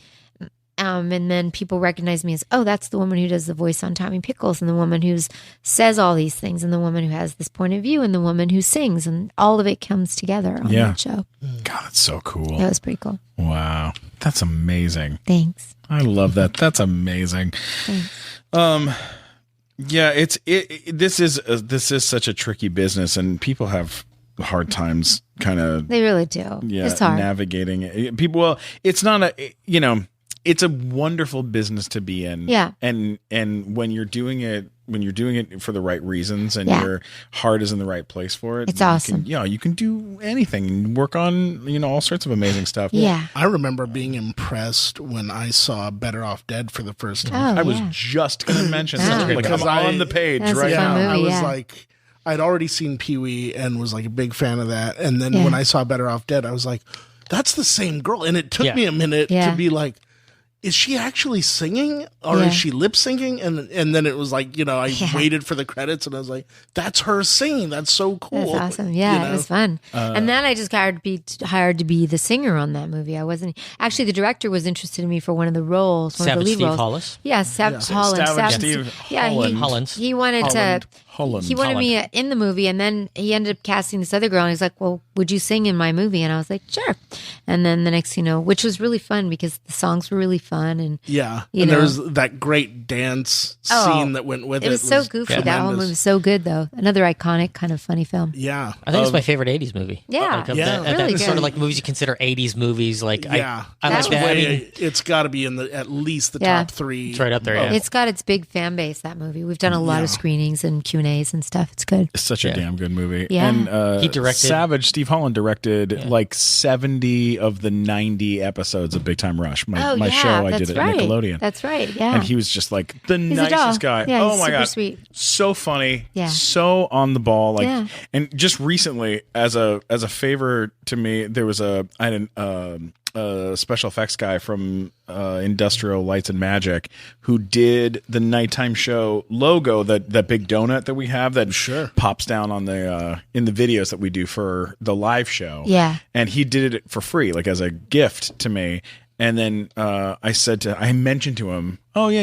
Speaker 4: And then people recognize me as, oh, that's the woman who does the voice on Tommy Pickles, and the woman who says all these things, and the woman who has this point of view, and the woman who sings, and all of it comes together on
Speaker 2: Yeah.
Speaker 4: that show.
Speaker 2: God, that's so cool.
Speaker 4: That was pretty cool.
Speaker 2: Wow. That's amazing.
Speaker 4: Thanks.
Speaker 2: I love that. That's amazing. Yeah, this is such a tricky business, and people have hard times kind of
Speaker 4: They really do. It's hard.
Speaker 2: navigating it. People, well, it's not it's a wonderful business to be in.
Speaker 4: Yeah.
Speaker 2: And when you're doing it for the right reasons and
Speaker 4: Yeah.
Speaker 2: your heart is in the right place for it,
Speaker 4: It's awesome.
Speaker 2: You can do anything. Work on, all sorts of amazing stuff.
Speaker 4: Yeah.
Speaker 5: I remember being impressed when I saw Better Off Dead for the first time.
Speaker 4: Oh,
Speaker 2: I was
Speaker 4: yeah.
Speaker 2: just going to mention
Speaker 4: That's a
Speaker 2: that.
Speaker 4: great
Speaker 2: Like,
Speaker 5: movie.
Speaker 2: I'm on the page
Speaker 4: That's a
Speaker 2: right
Speaker 4: fun
Speaker 2: now.
Speaker 5: I
Speaker 4: movie,
Speaker 5: was
Speaker 4: yeah.
Speaker 5: like, I'd already seen Peewee and was like a big fan of that. And then
Speaker 4: Yeah.
Speaker 5: when I saw Better Off Dead, I was like, that's the same girl. And it took
Speaker 3: Yeah.
Speaker 5: me a minute
Speaker 4: Yeah.
Speaker 5: to be like, is she actually singing or
Speaker 4: Yeah.
Speaker 5: is she lip syncing? And then it was like, I
Speaker 4: Yeah.
Speaker 5: waited for the credits and I was like, that's her singing. That's so cool.
Speaker 4: That's awesome. Yeah, it was fun. And then I just got hired to be the singer on that movie. I wasn't actually the director was interested in me for one of the roles, one of
Speaker 3: Savage
Speaker 4: the lead
Speaker 3: Steve
Speaker 4: roles.
Speaker 3: Hollis.
Speaker 4: Yeah, Holland.
Speaker 2: Savage Steve Holland.
Speaker 3: Hollins.
Speaker 4: He wanted
Speaker 2: Holland.
Speaker 4: he wanted me in the movie, and then he ended up casting this other girl, and he's like, "Well, would you sing in my movie?" And I was like, "Sure." And then the next, which was really fun because the songs were really fun, and
Speaker 5: Yeah.
Speaker 4: You
Speaker 5: And there
Speaker 4: know.
Speaker 5: was that great dance
Speaker 4: Oh,
Speaker 5: scene that went with it.
Speaker 4: it was so goofy. That whole
Speaker 5: tremendous.
Speaker 4: movie was so good, though. Another iconic kind of funny film.
Speaker 5: Yeah.
Speaker 3: I think it's my favorite 80s movie.
Speaker 4: Yeah.
Speaker 3: Like, of
Speaker 5: Yeah.
Speaker 3: that,
Speaker 4: Really
Speaker 3: that's sort
Speaker 4: good.
Speaker 3: of like movies you consider 80s movies. Like,
Speaker 5: Yeah.
Speaker 3: I like
Speaker 5: That's
Speaker 3: that. I
Speaker 5: way-
Speaker 3: mean,
Speaker 5: it's got to be in at least the
Speaker 4: Yeah.
Speaker 5: top three.
Speaker 3: it's right up there, yeah.
Speaker 4: It's got its big fan base. That movie. We've done a lot of screenings and Q&As and stuff. It's good.
Speaker 2: It's such a
Speaker 3: Yeah.
Speaker 2: damn good movie.
Speaker 4: Yeah.
Speaker 2: And
Speaker 3: He directed-
Speaker 2: Savage, Steve Holland directed like 70 of the 90 episodes of Big Time Rush. My show I did at
Speaker 4: right.
Speaker 2: Nickelodeon.
Speaker 4: That's right. Yeah.
Speaker 2: And he was just like the
Speaker 4: He's a doll.
Speaker 2: nicest guy.
Speaker 4: Yeah,
Speaker 2: oh
Speaker 4: he's
Speaker 2: my
Speaker 4: super
Speaker 2: god.
Speaker 4: sweet.
Speaker 2: So funny.
Speaker 4: Yeah.
Speaker 2: So on the ball. Like
Speaker 4: Yeah.
Speaker 2: and just recently as a favor to me, there was a special effects guy from Industrial Lights and Magic who did the nighttime show logo, that big donut that we have that pops down on the in the videos that we do for the live show.
Speaker 4: Yeah.
Speaker 2: And he did it for free, like as a gift to me. And then I mentioned to him, oh yeah,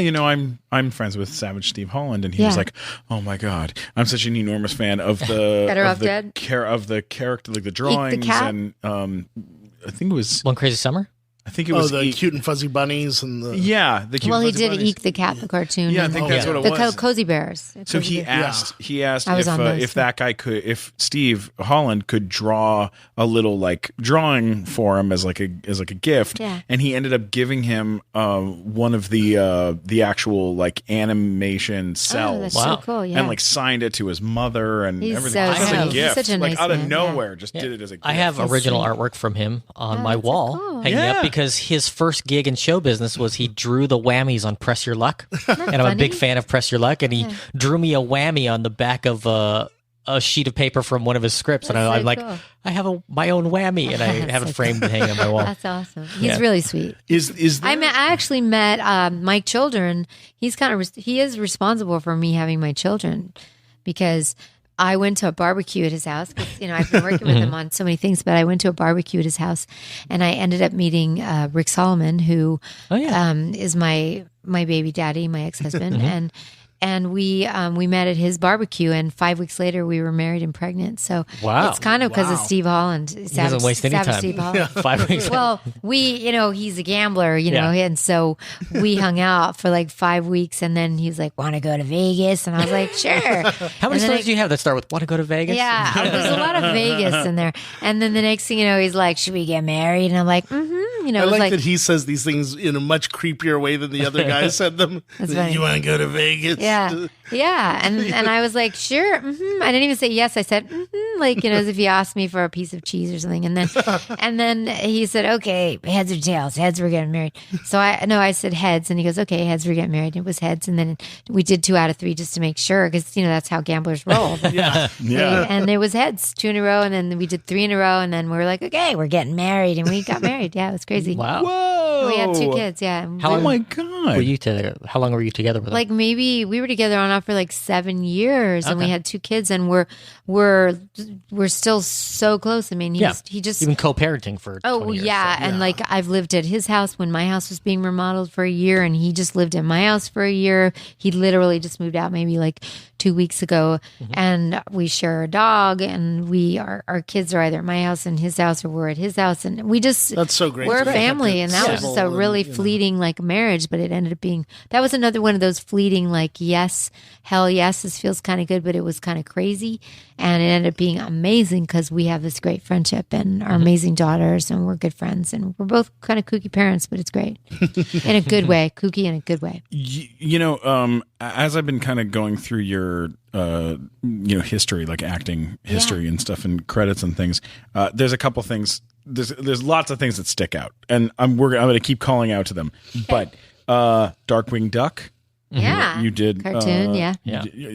Speaker 2: I'm friends with Savage Steve Holland, and he was
Speaker 4: Yeah.
Speaker 2: like, oh my god, I'm such an enormous fan of the
Speaker 4: Better
Speaker 2: of
Speaker 4: Off
Speaker 2: the
Speaker 4: Dead?
Speaker 2: of the character, like the drawings,
Speaker 4: Cat?
Speaker 2: and I think it was
Speaker 3: One Crazy Summer?
Speaker 5: The
Speaker 2: Eek.
Speaker 5: cute and fuzzy bunnies and the
Speaker 2: the cute
Speaker 4: Well, he
Speaker 2: fuzzy
Speaker 4: did
Speaker 2: bunnies.
Speaker 4: Eek the Cat, the cartoon.
Speaker 2: Yeah, I
Speaker 4: and
Speaker 2: think that's what it
Speaker 4: the
Speaker 2: was.
Speaker 4: Cozy Bears.
Speaker 2: So
Speaker 4: Cozy
Speaker 2: he
Speaker 4: Bears.
Speaker 2: asked
Speaker 4: I was on those,
Speaker 2: if that guy could, if Steve Holland could draw a little like drawing for him as like a gift,
Speaker 4: Yeah.
Speaker 2: and he ended up giving him one of the actual like animation cells.
Speaker 4: Oh, that's
Speaker 3: Wow.
Speaker 4: so cool. Yeah.
Speaker 2: And like signed it to his mother and
Speaker 4: He's
Speaker 2: everything
Speaker 4: so
Speaker 2: just as a
Speaker 3: sweet.
Speaker 2: gift,
Speaker 4: He's such a
Speaker 2: like
Speaker 4: nice
Speaker 2: out of
Speaker 4: man,
Speaker 2: nowhere,
Speaker 4: yeah.
Speaker 2: just did it as a gift.
Speaker 3: I have
Speaker 4: That's
Speaker 3: original
Speaker 4: sweet.
Speaker 3: artwork from him on
Speaker 4: Oh,
Speaker 3: my
Speaker 4: that's so
Speaker 3: wall
Speaker 4: cool.
Speaker 3: hanging
Speaker 2: Yeah.
Speaker 3: up because his first gig in show business was he drew the whammies on Press Your Luck. And I'm a big fan of Press Your Luck. And he drew me a whammy on the back of a sheet of paper from one of his scripts. And I'm like,
Speaker 4: cool.
Speaker 3: I have my own whammy. And I have it framed and hanging on my wall.
Speaker 4: That's awesome. He's really sweet.
Speaker 2: Is there,
Speaker 4: I actually met Mike Children. He is responsible for me having my children because I went to a barbecue at his house. 'Cause, I've been working with him on so many things, but I went to a barbecue at his house, and I ended up meeting Rick Solomon, who is my baby daddy, my ex-husband, and we met at his barbecue, and 5 weeks later we were married and pregnant. So it's kind of because of Steve Holland.
Speaker 3: He doesn't waste any time.
Speaker 4: Steve Holland.
Speaker 3: 5 weeks.
Speaker 4: Well, he's a gambler, and so we hung out for like 5 weeks, and then he was like, "Want to go to Vegas?" And I was like, "Sure."
Speaker 3: How many stories do you have that start with "Want to go to Vegas"?
Speaker 4: Yeah, there's a lot of Vegas in there. And then the next thing you know, he's like, "Should we get married?" And I'm like, "Mm-hmm."
Speaker 5: I like that he says these things in a much creepier way than the other guy said them.
Speaker 4: That's funny.
Speaker 5: You want to go to Vegas?
Speaker 4: Yeah. Yeah. And I was like, sure. Mm-hmm. I didn't even say yes. I said, mm-hmm, like, as if he asked me for a piece of cheese or something. And then he said, okay, heads or tails? Heads, we're getting married. So I said heads. And he goes, okay, heads, we're getting married. And it was heads. And then we did 2 out of 3 just to make sure because, that's how gamblers roll.
Speaker 2: yeah.
Speaker 4: And it was heads 2 in a row. And then we did 3 in a row. And then we were like, okay, we're getting married. And we got married. Yeah, it was crazy.
Speaker 3: Wow.
Speaker 2: Whoa.
Speaker 4: We had 2 kids. Yeah.
Speaker 3: How
Speaker 2: Oh my God.
Speaker 3: How long were you together with him?
Speaker 4: Like maybe we were together on and off for like 7 years, and we had 2 kids, and we're still so close. I mean, he just
Speaker 3: You've been co-parenting for 20 years,
Speaker 4: yeah,
Speaker 3: so.
Speaker 4: and like I've lived at his house when my house was being remodeled for a year, and he just lived in my house for a year. He literally just moved out maybe like 2 weeks ago, and we share a dog, and our kids are either at my house and his house, or we're at his house, and we just
Speaker 5: That's so great.
Speaker 4: We're a
Speaker 5: It's great.
Speaker 4: family, and that was just a
Speaker 5: Civil
Speaker 4: really
Speaker 5: and,
Speaker 4: fleeting like marriage, but it ended up being that was another one of those fleeting like yes, hell yes, this feels kind of good, but it was kind of crazy, and it ended up being amazing because we have this great friendship and our amazing daughters, and we're good friends, and we're both kind of kooky parents, but it's great in a good way, kooky in a good way.
Speaker 2: As I've been kind of going through your history, like acting history and stuff, and credits and things, there's a couple things. There's lots of things that stick out, and I'm going to keep calling out to them. But Darkwing Duck,
Speaker 4: Yeah,
Speaker 2: you did
Speaker 4: cartoon. Yeah.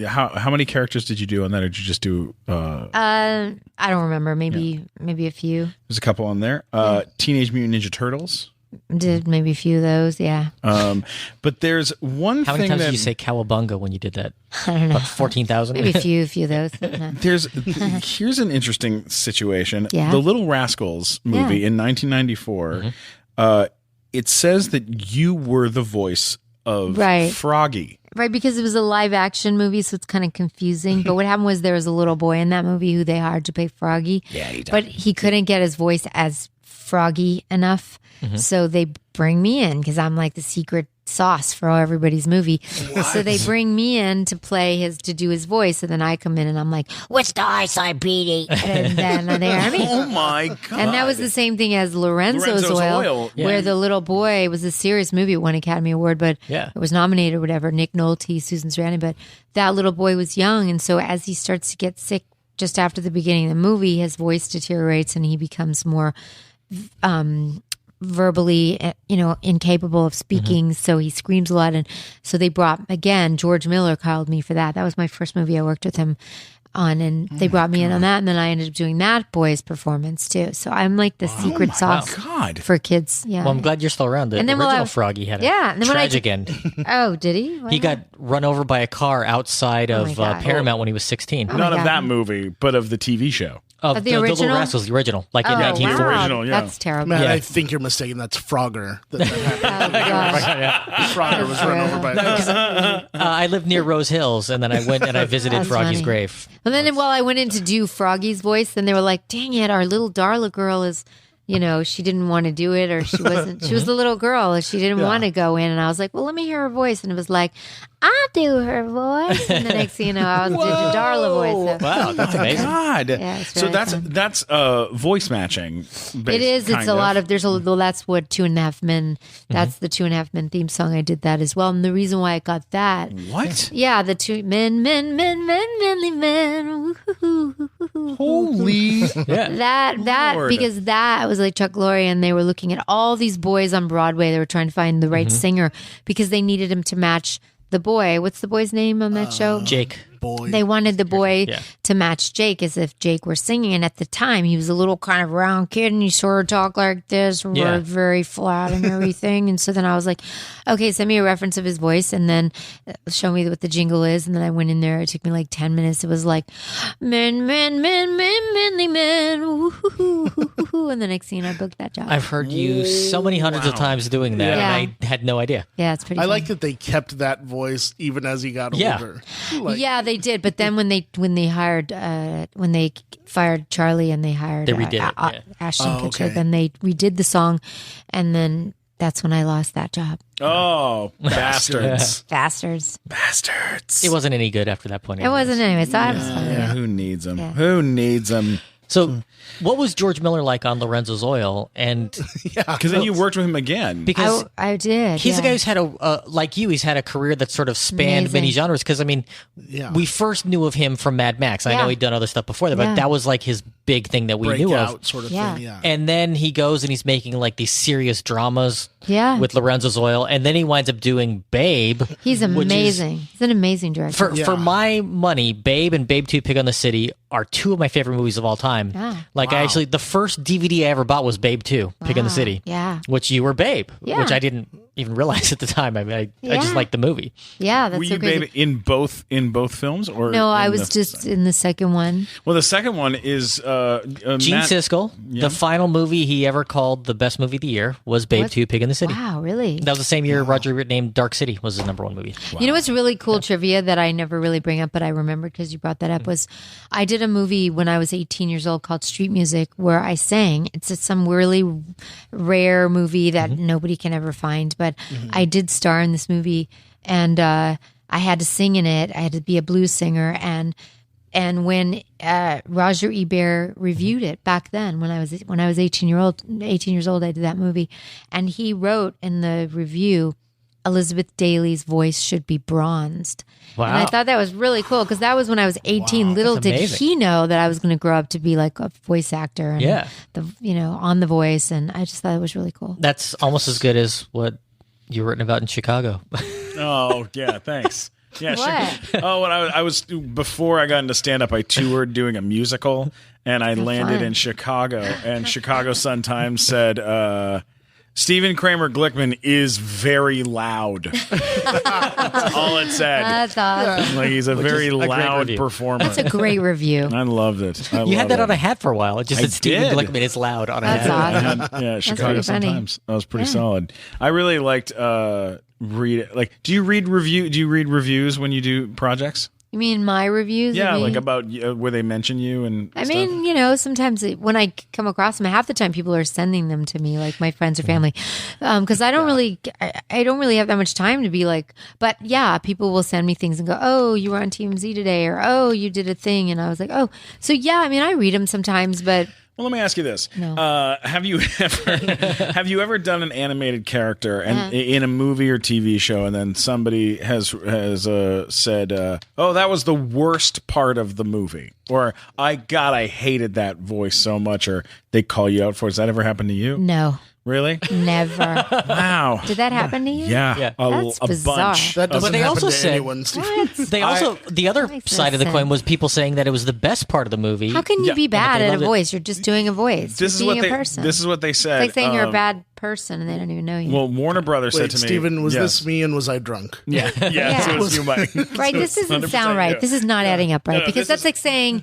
Speaker 2: How many characters did you do on that, or did you just do?
Speaker 4: I don't remember. Maybe a few.
Speaker 2: There's a couple on there. Teenage Mutant Ninja Turtles.
Speaker 4: Did maybe a few of those. Yeah.
Speaker 2: But there's one
Speaker 3: How
Speaker 2: thing
Speaker 3: many times
Speaker 2: that
Speaker 3: did you say cowabunga when you did that?
Speaker 4: I don't know.
Speaker 3: 14,000?
Speaker 4: Maybe a few of those. No.
Speaker 2: here's an interesting situation.
Speaker 4: Yeah.
Speaker 2: The Little Rascals movie in 1994. It says that you were the voice of Froggy.
Speaker 4: Right, because it was a live action movie, so it's kind of confusing. But what happened was there was a little boy in that movie who they hired to play Froggy. Yeah, but he couldn't get his voice as Froggy enough. So they bring me in because I'm like the secret sauce for everybody's movie. So they bring me in to do his voice, and then I come in and I'm like, "What's the eyesight, Petey?" And then they hire me.
Speaker 2: Oh my God.
Speaker 4: And that was the same thing as Lorenzo's Oil. Where the little boy was a serious movie. It won Academy Award, but it was nominated or whatever. Nick Nolte, Susan Sarandon, but that little boy was young, and so as he starts to get sick just after the beginning of the movie, his voice deteriorates and he becomes more verbally, incapable of speaking. So he screams a lot. And so they brought, again, George Miller called me for that. That was my first movie I worked with him on, and they brought me in on that. And then I ended up doing that boy's performance too. So I'm like the secret sauce for kids. Yeah.
Speaker 3: Well, I'm glad you're still around. The original Froggy had a tragic end.
Speaker 4: Oh, did he?
Speaker 3: He got run over by a car outside of Paramount when he was 16.
Speaker 2: Not of that movie, but of the TV show.
Speaker 3: Of the
Speaker 4: original?
Speaker 3: Little Rascals, the original, like in 1940.
Speaker 4: Wow.
Speaker 2: Original, yeah.
Speaker 4: That's terrible.
Speaker 5: Man, I think you're mistaken. That's Frogger. That happened. Frogger was run over by a car.
Speaker 3: I lived near Rose Hills, and then I went and I visited
Speaker 4: That's
Speaker 3: Froggy's
Speaker 4: funny.
Speaker 3: grave.
Speaker 4: And then while I went in to do Froggy's voice, then they were like, dang it, our little Darla girl is, she didn't want to do it, or she was the little girl, and she didn't want to go in. And I was like, well, let me hear her voice. And it was like, I'll do her voice. And the next thing you know, I was doing the Darla voice. So.
Speaker 3: Wow, that's amazing.
Speaker 2: God.
Speaker 4: Yeah, it's
Speaker 2: So
Speaker 4: really
Speaker 2: that's voice matching.
Speaker 4: It is. It's a lot of. That's what 2.5 Men. That's the 2.5 Men theme song. I did that as well. And the reason why I got that.
Speaker 2: What?
Speaker 4: Yeah, the 2 men, manly men.
Speaker 2: Holy.
Speaker 4: That
Speaker 2: Lord.
Speaker 4: because that was like Chuck Lorre, and they were looking at all these boys on Broadway. They were trying to find the right singer because they needed him to match the boy. What's the boy's name on that show?
Speaker 3: Jake.
Speaker 5: Boy.
Speaker 4: They wanted the boy to match Jake as if Jake were singing. And at the time, he was a little kind of round kid and he sort of talked like this, very flat and everything. And so then I was like, okay, send me a reference of his voice and then show me what the jingle is. And then I went in there. It took me like 10 minutes. It was like, men, manly men. Woo-hoo-hoo-hoo-hoo. And the next scene, I booked that job.
Speaker 3: I've heard you so many hundreds of times doing that,
Speaker 4: Yeah.
Speaker 3: and I had no idea.
Speaker 4: Yeah, it's pretty
Speaker 5: I
Speaker 4: funny.
Speaker 5: like that they kept that voice even as he got
Speaker 3: Yeah.
Speaker 5: older. Like,
Speaker 4: Yeah, they did. But then when they fired Charlie and they hired
Speaker 3: They redid it,
Speaker 4: Ashton
Speaker 5: Oh,
Speaker 4: Kutcher,
Speaker 5: okay.
Speaker 4: then they redid the song, and then that's when I lost that job.
Speaker 2: Oh, bastards.
Speaker 4: Bastards.
Speaker 2: Bastards.
Speaker 3: It wasn't any good after that point.
Speaker 4: It wasn't anyway. So I was fine.
Speaker 2: Yeah, who needs them?
Speaker 4: Yeah.
Speaker 2: Who needs them?
Speaker 3: So, what was George Miller like on Lorenzo's Oil? And
Speaker 2: Because then you worked with him again.
Speaker 3: because
Speaker 4: I did.
Speaker 3: he's a
Speaker 4: yeah.
Speaker 3: guy who's had like you, he's had a career that sort of spanned
Speaker 4: Amazing.
Speaker 3: many genres. Because I mean,
Speaker 5: Yeah.
Speaker 3: we first knew of him from Mad Max. I know
Speaker 4: Yeah.
Speaker 3: he'd done other stuff before that, but
Speaker 4: Yeah.
Speaker 3: that was like his big thing that we knew of.
Speaker 5: breakout sort of
Speaker 4: Yeah.
Speaker 5: thing. Yeah.
Speaker 3: And then he goes and he's making like these serious dramas
Speaker 4: Yeah.
Speaker 3: with Lorenzo's Oil, and then he winds up doing Babe.
Speaker 4: He's
Speaker 3: which is-
Speaker 4: amazing. He's an amazing director.
Speaker 3: For my money, Babe and Babe 2 Pig on the City are two of my favorite movies of all time.
Speaker 4: Yeah.
Speaker 3: Like I actually, the first DVD I ever bought was Babe 2 Pig on the
Speaker 4: Wow.
Speaker 3: City.
Speaker 4: Yeah.
Speaker 3: Which you were Babe,
Speaker 4: Yeah.
Speaker 3: which I didn't even realize at the time. I mean, I just
Speaker 4: Yeah.
Speaker 3: liked the movie.
Speaker 4: Yeah, that's
Speaker 2: Were
Speaker 4: so
Speaker 2: you
Speaker 4: crazy.
Speaker 2: babe in both films, or
Speaker 4: No, I
Speaker 2: in
Speaker 4: was
Speaker 2: the-
Speaker 4: just in the second one.
Speaker 2: Well, the second one is
Speaker 3: Gene
Speaker 2: Matt-
Speaker 3: Siskel, the final movie he ever called the best movie of the year was Babe
Speaker 4: What?
Speaker 3: 2 Pig in the City.
Speaker 4: Wow, really?
Speaker 3: That was the same year Roger Ebert named Dark City was his #1 movie.
Speaker 4: You know what's really cool trivia that I never really bring up, but I remembered because you brought that up, was I did a movie when I was 18 years old called Street Music where I sang. It's some really rare movie that nobody can ever find, but I did star in this movie and I had to sing in it. I had to be a blues singer and when Roger Ebert reviewed it back then, when I was 18 years old, I did that movie, and he wrote in the review, Elizabeth Daly's voice should be bronzed.
Speaker 3: Wow.
Speaker 4: And I thought that was really cool because that was when I was 18. Little
Speaker 3: That's
Speaker 4: did
Speaker 3: amazing.
Speaker 4: he know that I was going to grow up to be like a voice actor and
Speaker 3: Yeah.
Speaker 4: on The Voice, and I just thought it was really cool.
Speaker 3: That's almost as good as what you've written about in Chicago.
Speaker 2: Oh yeah, thanks. Yeah,
Speaker 4: What?
Speaker 2: sure. Oh, when I was before I got into stand up, I toured doing a musical, and I landed
Speaker 4: fun.
Speaker 2: in Chicago, and Chicago Sun Times said. Stephen Kramer Glickman is very loud. That's all it said.
Speaker 4: That's awesome.
Speaker 2: Like he's a very
Speaker 3: is a great
Speaker 2: loud
Speaker 3: review.
Speaker 2: performer.
Speaker 4: That's a great review.
Speaker 2: I loved it.
Speaker 3: You had that on a hat for a while. It just
Speaker 2: I
Speaker 3: said Stephen
Speaker 2: did.
Speaker 3: Glickman is loud on a
Speaker 4: That's
Speaker 3: hat.
Speaker 4: awesome.
Speaker 2: Yeah, Chicago
Speaker 4: pretty funny.
Speaker 2: Sun-Times. That was pretty solid. I really liked do you read reviews when you do projects?
Speaker 4: You mean my reviews?
Speaker 2: Yeah,
Speaker 4: of me?
Speaker 2: like about where they mention you and
Speaker 4: I
Speaker 2: stuff?
Speaker 4: mean, sometimes when I come across them, half the time people are sending them to me, like my friends or family, because I don't really have that much time to be like. But yeah, people will send me things and go, "Oh, you were on TMZ today," or "Oh, you did a thing," and I was like, "Oh." So yeah, I mean, I read them sometimes, but
Speaker 2: Well, let me ask you this:
Speaker 4: No.
Speaker 2: Have you ever done an animated character and in a movie or TV show, and then somebody has said, "Oh, that was the worst part of the movie," or I hated that voice so much," or they call you out for it? Has that ever happened to you?
Speaker 4: no,
Speaker 2: Really?
Speaker 4: never.
Speaker 2: Wow.
Speaker 4: Did that happen to you?
Speaker 2: Yeah,
Speaker 4: That's
Speaker 2: a
Speaker 4: bizarre.
Speaker 2: bunch.
Speaker 5: That doesn't
Speaker 3: they
Speaker 5: happen
Speaker 3: also
Speaker 5: to
Speaker 3: said-
Speaker 5: anyone, Steve.
Speaker 3: They also the other
Speaker 4: makes
Speaker 3: side
Speaker 4: no
Speaker 3: of the coin
Speaker 4: sense.
Speaker 3: was people saying that it was the best part of the movie.
Speaker 4: How can you be bad
Speaker 3: they
Speaker 4: at a
Speaker 3: loved it.
Speaker 4: voice? You're just doing a voice.
Speaker 2: This is
Speaker 4: You're
Speaker 2: what
Speaker 4: being
Speaker 2: they.
Speaker 4: a person.
Speaker 2: This is what they said.
Speaker 4: It's like saying you're a bad person and they don't even know you.
Speaker 2: Well, Warner Brothers said
Speaker 5: Wait,
Speaker 2: to me,
Speaker 5: Steven, was
Speaker 2: yes.
Speaker 5: this me and was I drunk?
Speaker 2: Yeah,
Speaker 4: Yeah.
Speaker 2: so it was you, Mike.
Speaker 4: Right, this doesn't
Speaker 2: 100%
Speaker 4: sound right.
Speaker 2: you.
Speaker 4: This is not adding up right
Speaker 2: No,
Speaker 4: because
Speaker 2: this
Speaker 4: that's
Speaker 2: is-
Speaker 4: like saying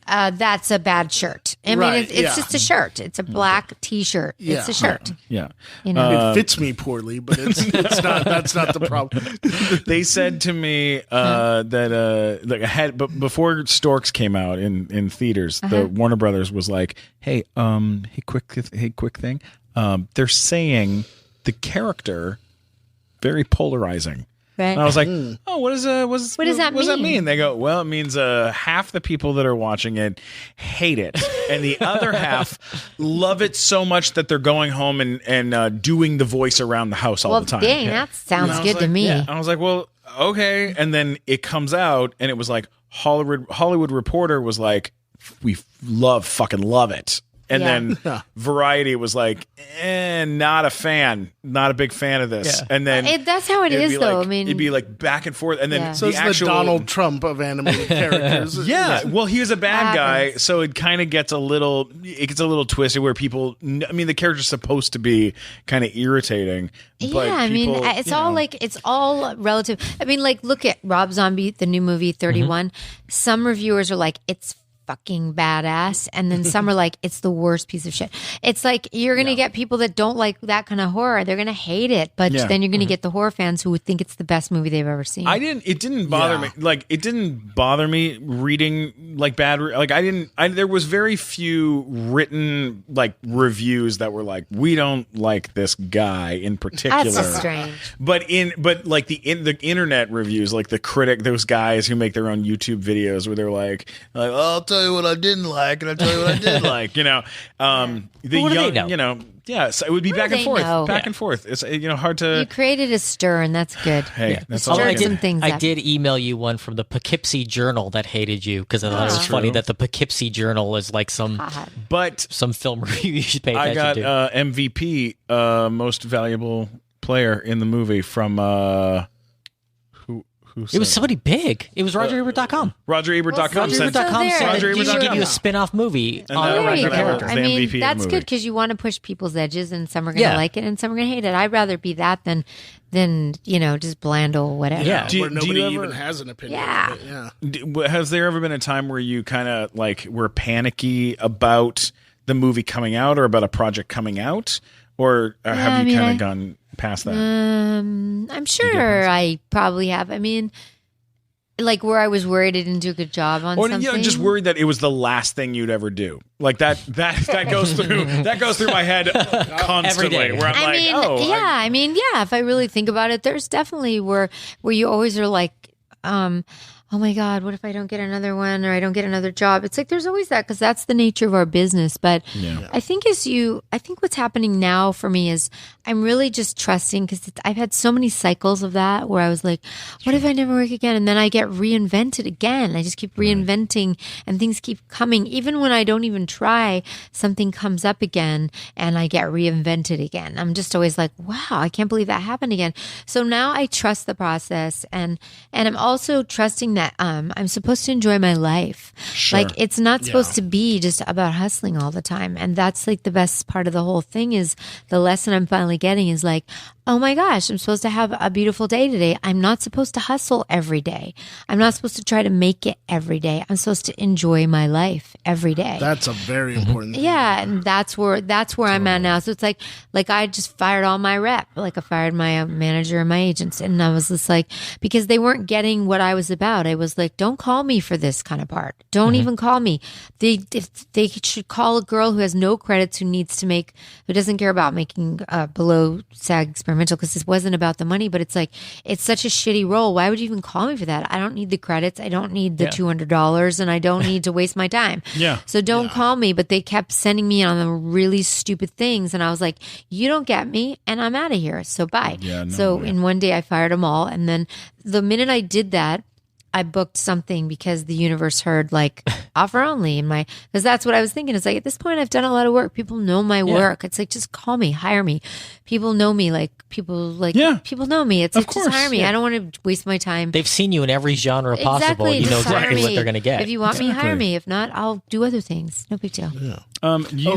Speaker 4: that's a bad shirt. I mean,
Speaker 5: Right,
Speaker 4: it's
Speaker 5: yeah.
Speaker 4: just a shirt. It's a black T-shirt. It's
Speaker 5: Yeah.
Speaker 4: a shirt.
Speaker 2: Yeah.
Speaker 4: You know,
Speaker 5: It fits me poorly, but it's not. That's not the problem.
Speaker 2: They said to me that like but before Storks came out in theaters, the Warner Brothers was like, "Hey, quick thing. They're saying the character very polarizing."
Speaker 4: right?
Speaker 2: And I was like, "Oh, what does that
Speaker 4: What does that
Speaker 2: mean?"
Speaker 4: mean?
Speaker 2: They go, "Well, it means half the people that are watching it hate it, and the other half love it so much that they're going home and doing the voice around the house all
Speaker 4: well,
Speaker 2: the time."
Speaker 4: dang, that sounds
Speaker 2: And I was
Speaker 4: good to
Speaker 2: like,
Speaker 4: me.
Speaker 2: yeah. I was like, well, okay. And then it comes out, and it was like Hollywood Reporter was like, we fucking love it. And
Speaker 4: Yeah.
Speaker 2: then Variety was like, not a big fan of this.
Speaker 3: Yeah.
Speaker 2: And then
Speaker 4: That's how it
Speaker 2: it'd
Speaker 4: is,
Speaker 2: be
Speaker 4: though.
Speaker 2: like-
Speaker 4: I mean,
Speaker 2: it'd be like back and forth. And then
Speaker 4: Yeah.
Speaker 5: So
Speaker 2: the
Speaker 5: it's
Speaker 2: actual
Speaker 5: the Donald Trump of animated characters.
Speaker 2: Yeah, well, he was a bad guy,
Speaker 4: Happens.
Speaker 2: so it kind of gets a little twisted where people. I mean, the character's supposed to be kind of irritating. But
Speaker 4: yeah, I mean,
Speaker 2: people,
Speaker 4: it's all like it's all relative. I mean, like look at Rob Zombie, the new movie 31. Some reviewers are like, it's fucking badass, and then some are like, it's the worst piece of shit. It's like you're gonna get people that don't like that kind of horror. They're gonna hate it, but
Speaker 2: Yeah.
Speaker 4: then you're gonna get the horror fans who would think it's the best movie they've ever seen.
Speaker 2: It didn't bother me. Like, it didn't bother me reading like bad. Like, there was very few written like reviews that were like, we don't like this guy in particular.
Speaker 4: That's so strange.
Speaker 2: But like the internet reviews, like the critic, those guys who make their own YouTube videos where they're like, I'll tell you what I didn't like, and I'll tell you what I did like. The
Speaker 3: Well, what do they
Speaker 2: young,
Speaker 3: know?
Speaker 2: so it would be
Speaker 4: What do
Speaker 2: back and
Speaker 4: they
Speaker 2: forth,
Speaker 4: know?
Speaker 2: back and forth. It's hard
Speaker 4: You
Speaker 2: to.
Speaker 4: created a stir, and that's good.
Speaker 2: Hey, that's
Speaker 4: You
Speaker 2: all I
Speaker 4: stirred
Speaker 2: can.
Speaker 4: some things
Speaker 3: I
Speaker 4: up.
Speaker 3: did email you one from the Poughkeepsie Journal that hated you because I thought it was
Speaker 2: That's
Speaker 3: funny
Speaker 2: true.
Speaker 3: that the Poughkeepsie Journal is like some
Speaker 4: God.
Speaker 2: But
Speaker 3: film review you should pay
Speaker 2: I
Speaker 3: attention
Speaker 2: got
Speaker 3: to.
Speaker 2: MVP, most valuable player in the movie from who
Speaker 3: It was somebody big. It was RogerEbert.com.
Speaker 2: RogerEbert.com.
Speaker 4: Well,
Speaker 2: sent-
Speaker 4: so
Speaker 3: RogerEbert.com
Speaker 4: there,
Speaker 3: said
Speaker 4: you
Speaker 3: you should
Speaker 4: were-
Speaker 3: give you a spin-off movie
Speaker 2: And
Speaker 3: on
Speaker 2: that-
Speaker 3: a
Speaker 4: There you
Speaker 3: regular
Speaker 2: that
Speaker 4: go.
Speaker 3: character.
Speaker 2: was
Speaker 4: I
Speaker 2: the
Speaker 4: mean,
Speaker 2: MVP of the
Speaker 4: that's
Speaker 2: movie.
Speaker 4: good because you want to push people's edges, and some are going to
Speaker 3: Yeah.
Speaker 4: like it, and some are going to hate it. I'd rather be that than just bland old whatever.
Speaker 3: Yeah.
Speaker 2: Do you-
Speaker 5: where
Speaker 2: do
Speaker 5: nobody
Speaker 2: you
Speaker 5: even
Speaker 2: ever-
Speaker 5: has an opinion.
Speaker 4: Yeah.
Speaker 5: Of it.
Speaker 2: Has there ever been a time where you kind of like were panicky about the movie coming out or about a project coming out, or have
Speaker 4: I
Speaker 2: you
Speaker 4: mean,
Speaker 2: kind
Speaker 4: I-
Speaker 2: of gone past that?
Speaker 4: I'm sure I probably have. I mean, like where I was worried I didn't do a good job on
Speaker 2: Or
Speaker 4: something.
Speaker 2: just worried that it was the last thing you'd ever do. Like that goes through my head constantly.
Speaker 3: Every day.
Speaker 2: Where I'm like,
Speaker 4: If I really think about it, there's definitely where you always are like, oh my God, what if I don't get another one or I don't get another job? It's like there's always that because that's the nature of our business. But I think what's happening now for me is I'm really just trusting because I've had so many cycles of that where I was like, what if I never work again? And then I get reinvented again. I just keep reinventing and things keep coming. Even when I don't even try, something comes up again and I get reinvented again. I'm just always like, wow, I can't believe that happened again. So now I trust the process and I'm also trusting that I'm supposed to enjoy my life.
Speaker 2: Sure.
Speaker 4: Like it's not supposed to be just about hustling all the time. And that's like the best part of the whole thing is the lesson I'm finally getting is like, oh my gosh, I'm supposed to have a beautiful day today. I'm not supposed to hustle every day. I'm not supposed to try to make it every day. I'm supposed to enjoy my life every day.
Speaker 5: That's a very important thing.
Speaker 4: Yeah, and that's where I'm at now. So it's like I just fired all my rep. Like I fired my manager and my agents, and I was just like, because they weren't getting what I was about. I was like, don't call me for this kind of part. Don't even call me. They should call a girl who has no credits, who doesn't care about making below SAG experimental because this wasn't about the money. But it's like it's such a shitty role. Why would you even call me for that? I don't need the credits. I don't need the $200, and I don't need to waste my time.
Speaker 2: Yeah.
Speaker 4: So don't call me. But they kept sending me on the really stupid things. And I was like, you don't get me and I'm out of here. So bye.
Speaker 2: Yeah, no
Speaker 4: so
Speaker 2: way.
Speaker 4: in one day I fired them all. And then the minute I did that, I booked something because the universe heard like offer only because that's what I was thinking. It's like at this point I've done a lot of work. People know my work. It's like, just call me, hire me. People know me. People know me. It's like, just hire me. I don't want to waste my time.
Speaker 3: They've seen you in every genre possible. You know
Speaker 4: just hire
Speaker 3: exactly what
Speaker 4: me.
Speaker 3: they're going to get.
Speaker 4: If you want me, hire me. If not, I'll do other things. No big deal.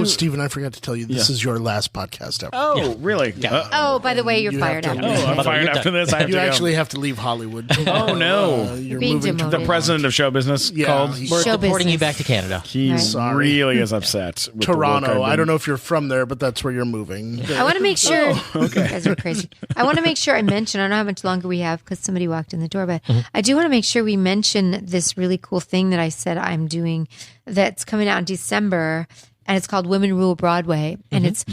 Speaker 5: Stephen, I forgot to tell you, this is your last podcast ever.
Speaker 2: Oh, really?
Speaker 4: Oh, by the way, you're
Speaker 5: You
Speaker 4: fired
Speaker 5: have
Speaker 4: out.
Speaker 5: to-
Speaker 2: I'm
Speaker 3: Mother,
Speaker 2: fired
Speaker 3: you're
Speaker 2: after
Speaker 3: done.
Speaker 2: this. I have
Speaker 5: You
Speaker 2: to go.
Speaker 5: actually have to leave Hollywood.
Speaker 2: Oh, no.
Speaker 5: You're
Speaker 4: being
Speaker 5: moving to
Speaker 4: demoted.
Speaker 2: The president of show business
Speaker 5: Yeah,
Speaker 2: called.
Speaker 5: he's-
Speaker 3: We're
Speaker 4: Show
Speaker 3: deporting you
Speaker 4: business.
Speaker 3: back to Canada.
Speaker 2: He
Speaker 5: Sorry.
Speaker 2: really is upset. With the work
Speaker 5: Toronto.
Speaker 2: I've
Speaker 5: I
Speaker 2: been-
Speaker 5: don't know if you're from there, but that's where you're moving.
Speaker 4: I want to make sure. You guys are crazy. I want to make sure I mention. I don't know how much longer we have because somebody walked in the door, but I do want to make sure we mention this really cool thing that I said I'm doing that's coming out in December, and it's called Women Rule Broadway, and it's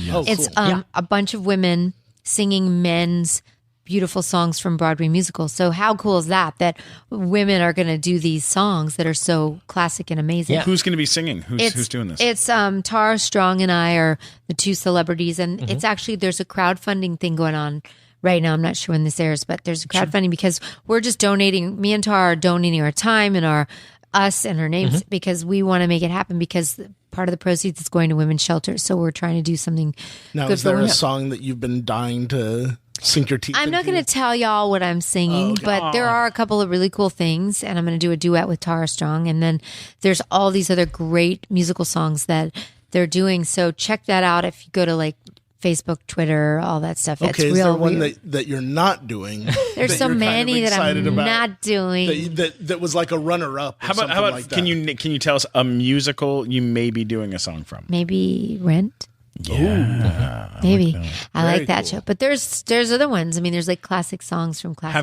Speaker 4: a bunch of women singing men's beautiful songs from Broadway musicals. So how cool is that? That women are going to do these songs that are so classic and amazing.
Speaker 3: Yeah.
Speaker 2: Who's going to be singing? Who's doing this?
Speaker 4: It's Tara Strong and I are the two celebrities, and it's actually there's a crowdfunding thing going on right now. I'm not sure when this airs, but there's a crowdfunding because we're just donating. Me and Tara are donating our time and our us and our names because we want to make it happen because part of the proceeds is going to women's shelters. So we're trying to do something
Speaker 5: Now,
Speaker 4: good
Speaker 5: is there
Speaker 4: for
Speaker 5: a
Speaker 4: women.
Speaker 5: song that you've been dying to sink your teeth
Speaker 4: I'm not
Speaker 5: into?
Speaker 4: going to tell y'all what I'm singing, but there are a couple of really cool things, and I'm going to do a duet with Tara Strong, and then there's all these other great musical songs that they're doing. So check that out if you go to like Facebook, Twitter, all that stuff.
Speaker 5: Okay,
Speaker 4: it's
Speaker 5: is
Speaker 4: real
Speaker 5: there one
Speaker 4: weird.
Speaker 5: that you're not doing?
Speaker 4: There's
Speaker 5: that
Speaker 4: so
Speaker 5: you're kind of
Speaker 4: many that I'm
Speaker 5: excited about?
Speaker 4: not doing.
Speaker 5: That was like a runner-up.
Speaker 2: How about
Speaker 5: like that.
Speaker 2: can you tell us a musical you may be doing a song from?
Speaker 4: Maybe Rent.
Speaker 2: Yeah,
Speaker 4: Maybe I
Speaker 5: Very
Speaker 4: like that
Speaker 5: cool.
Speaker 4: show. But there's other ones. I mean, there's like classic songs from classic.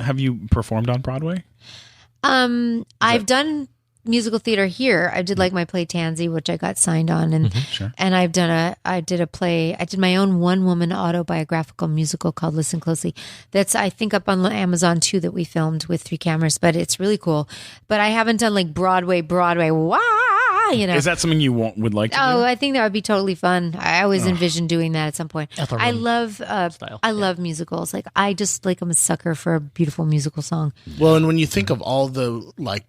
Speaker 2: Have you performed on Broadway?
Speaker 4: I've done musical theater here. I did like my play Tansy, which I got signed on, and and I did a play. I did my own one-woman autobiographical musical called Listen Closely. That's I think up on Amazon too that we filmed with 3 cameras, but it's really cool. But I haven't done like Broadway. Wah, you know.
Speaker 2: Is that something you would like to do?
Speaker 4: Oh, I think that would be totally fun. I always envision doing that at some point. I love love musicals. Like I just like I'm a sucker for a beautiful musical song.
Speaker 5: Well, and when you think of all the like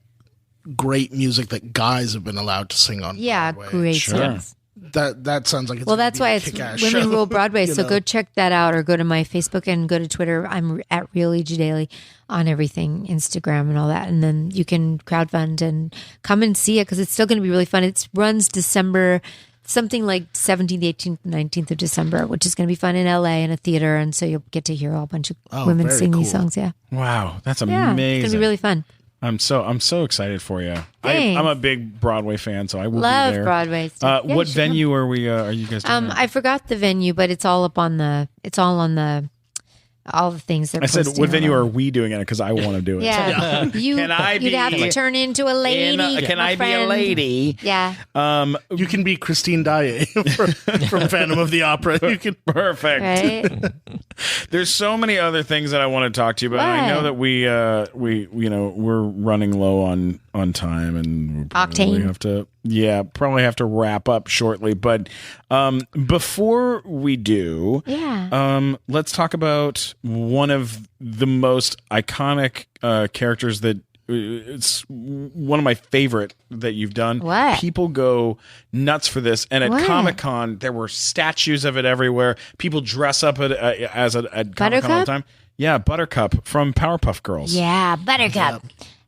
Speaker 5: great music that guys have been allowed to sing on Broadway,
Speaker 4: Great
Speaker 2: Sure.
Speaker 4: songs.
Speaker 5: that sounds like it's
Speaker 4: Well,
Speaker 5: gonna
Speaker 4: that's
Speaker 5: be a
Speaker 4: why it's
Speaker 5: kick-ass
Speaker 4: Women
Speaker 5: show,
Speaker 4: Rule Broadway.
Speaker 5: you
Speaker 4: So
Speaker 5: know?
Speaker 4: go check that out, or go to my Facebook and go to Twitter. I'm at Real E.G. Daily on everything, Instagram and all that. And then you can crowdfund and come and see it because it's still going to be really fun. It runs December, something like 17th, 18th, 19th of December, which is going to be fun in LA in a theater. And so you'll get to hear a whole bunch of women
Speaker 5: very
Speaker 4: sing these
Speaker 5: cool.
Speaker 4: songs. Yeah.
Speaker 2: Wow, that's
Speaker 4: Yeah.
Speaker 2: amazing.
Speaker 4: It's going to be really fun.
Speaker 2: I'm so excited for you.
Speaker 4: Thanks.
Speaker 2: I'm a big Broadway fan, so I will
Speaker 4: Love
Speaker 2: be there.
Speaker 4: Broadway stuff. Yeah,
Speaker 2: what
Speaker 4: you should come.
Speaker 2: venue are you guys doing?
Speaker 4: I forgot the venue, but it's all up on all the things that
Speaker 2: I said, what venue are we doing it? Because I want to do it.
Speaker 4: Yeah,
Speaker 2: Can I
Speaker 4: you'd have
Speaker 2: be
Speaker 4: to turn into a lady.
Speaker 2: Can
Speaker 4: my
Speaker 2: I be a
Speaker 4: friend.
Speaker 2: lady?
Speaker 4: Yeah,
Speaker 5: You can be Christine Daae from Phantom of the Opera. You can.
Speaker 2: Perfect.
Speaker 4: right.
Speaker 2: There's so many other things that I want to talk to you about. I know
Speaker 4: What?
Speaker 2: that we're running low on time, and we'll probably
Speaker 4: Octane.
Speaker 2: probably have to wrap up shortly. But before we do, let's talk about one of the most iconic characters that. It's one of my favorite that you've done.
Speaker 4: What?
Speaker 2: People go nuts for this, and at
Speaker 4: What?
Speaker 2: Comic-Con there were statues of it everywhere. People dress up as at Comic-Con all the
Speaker 4: Buttercup?
Speaker 2: time. Yeah, Buttercup from Powerpuff Girls.
Speaker 4: Yeah, Buttercup.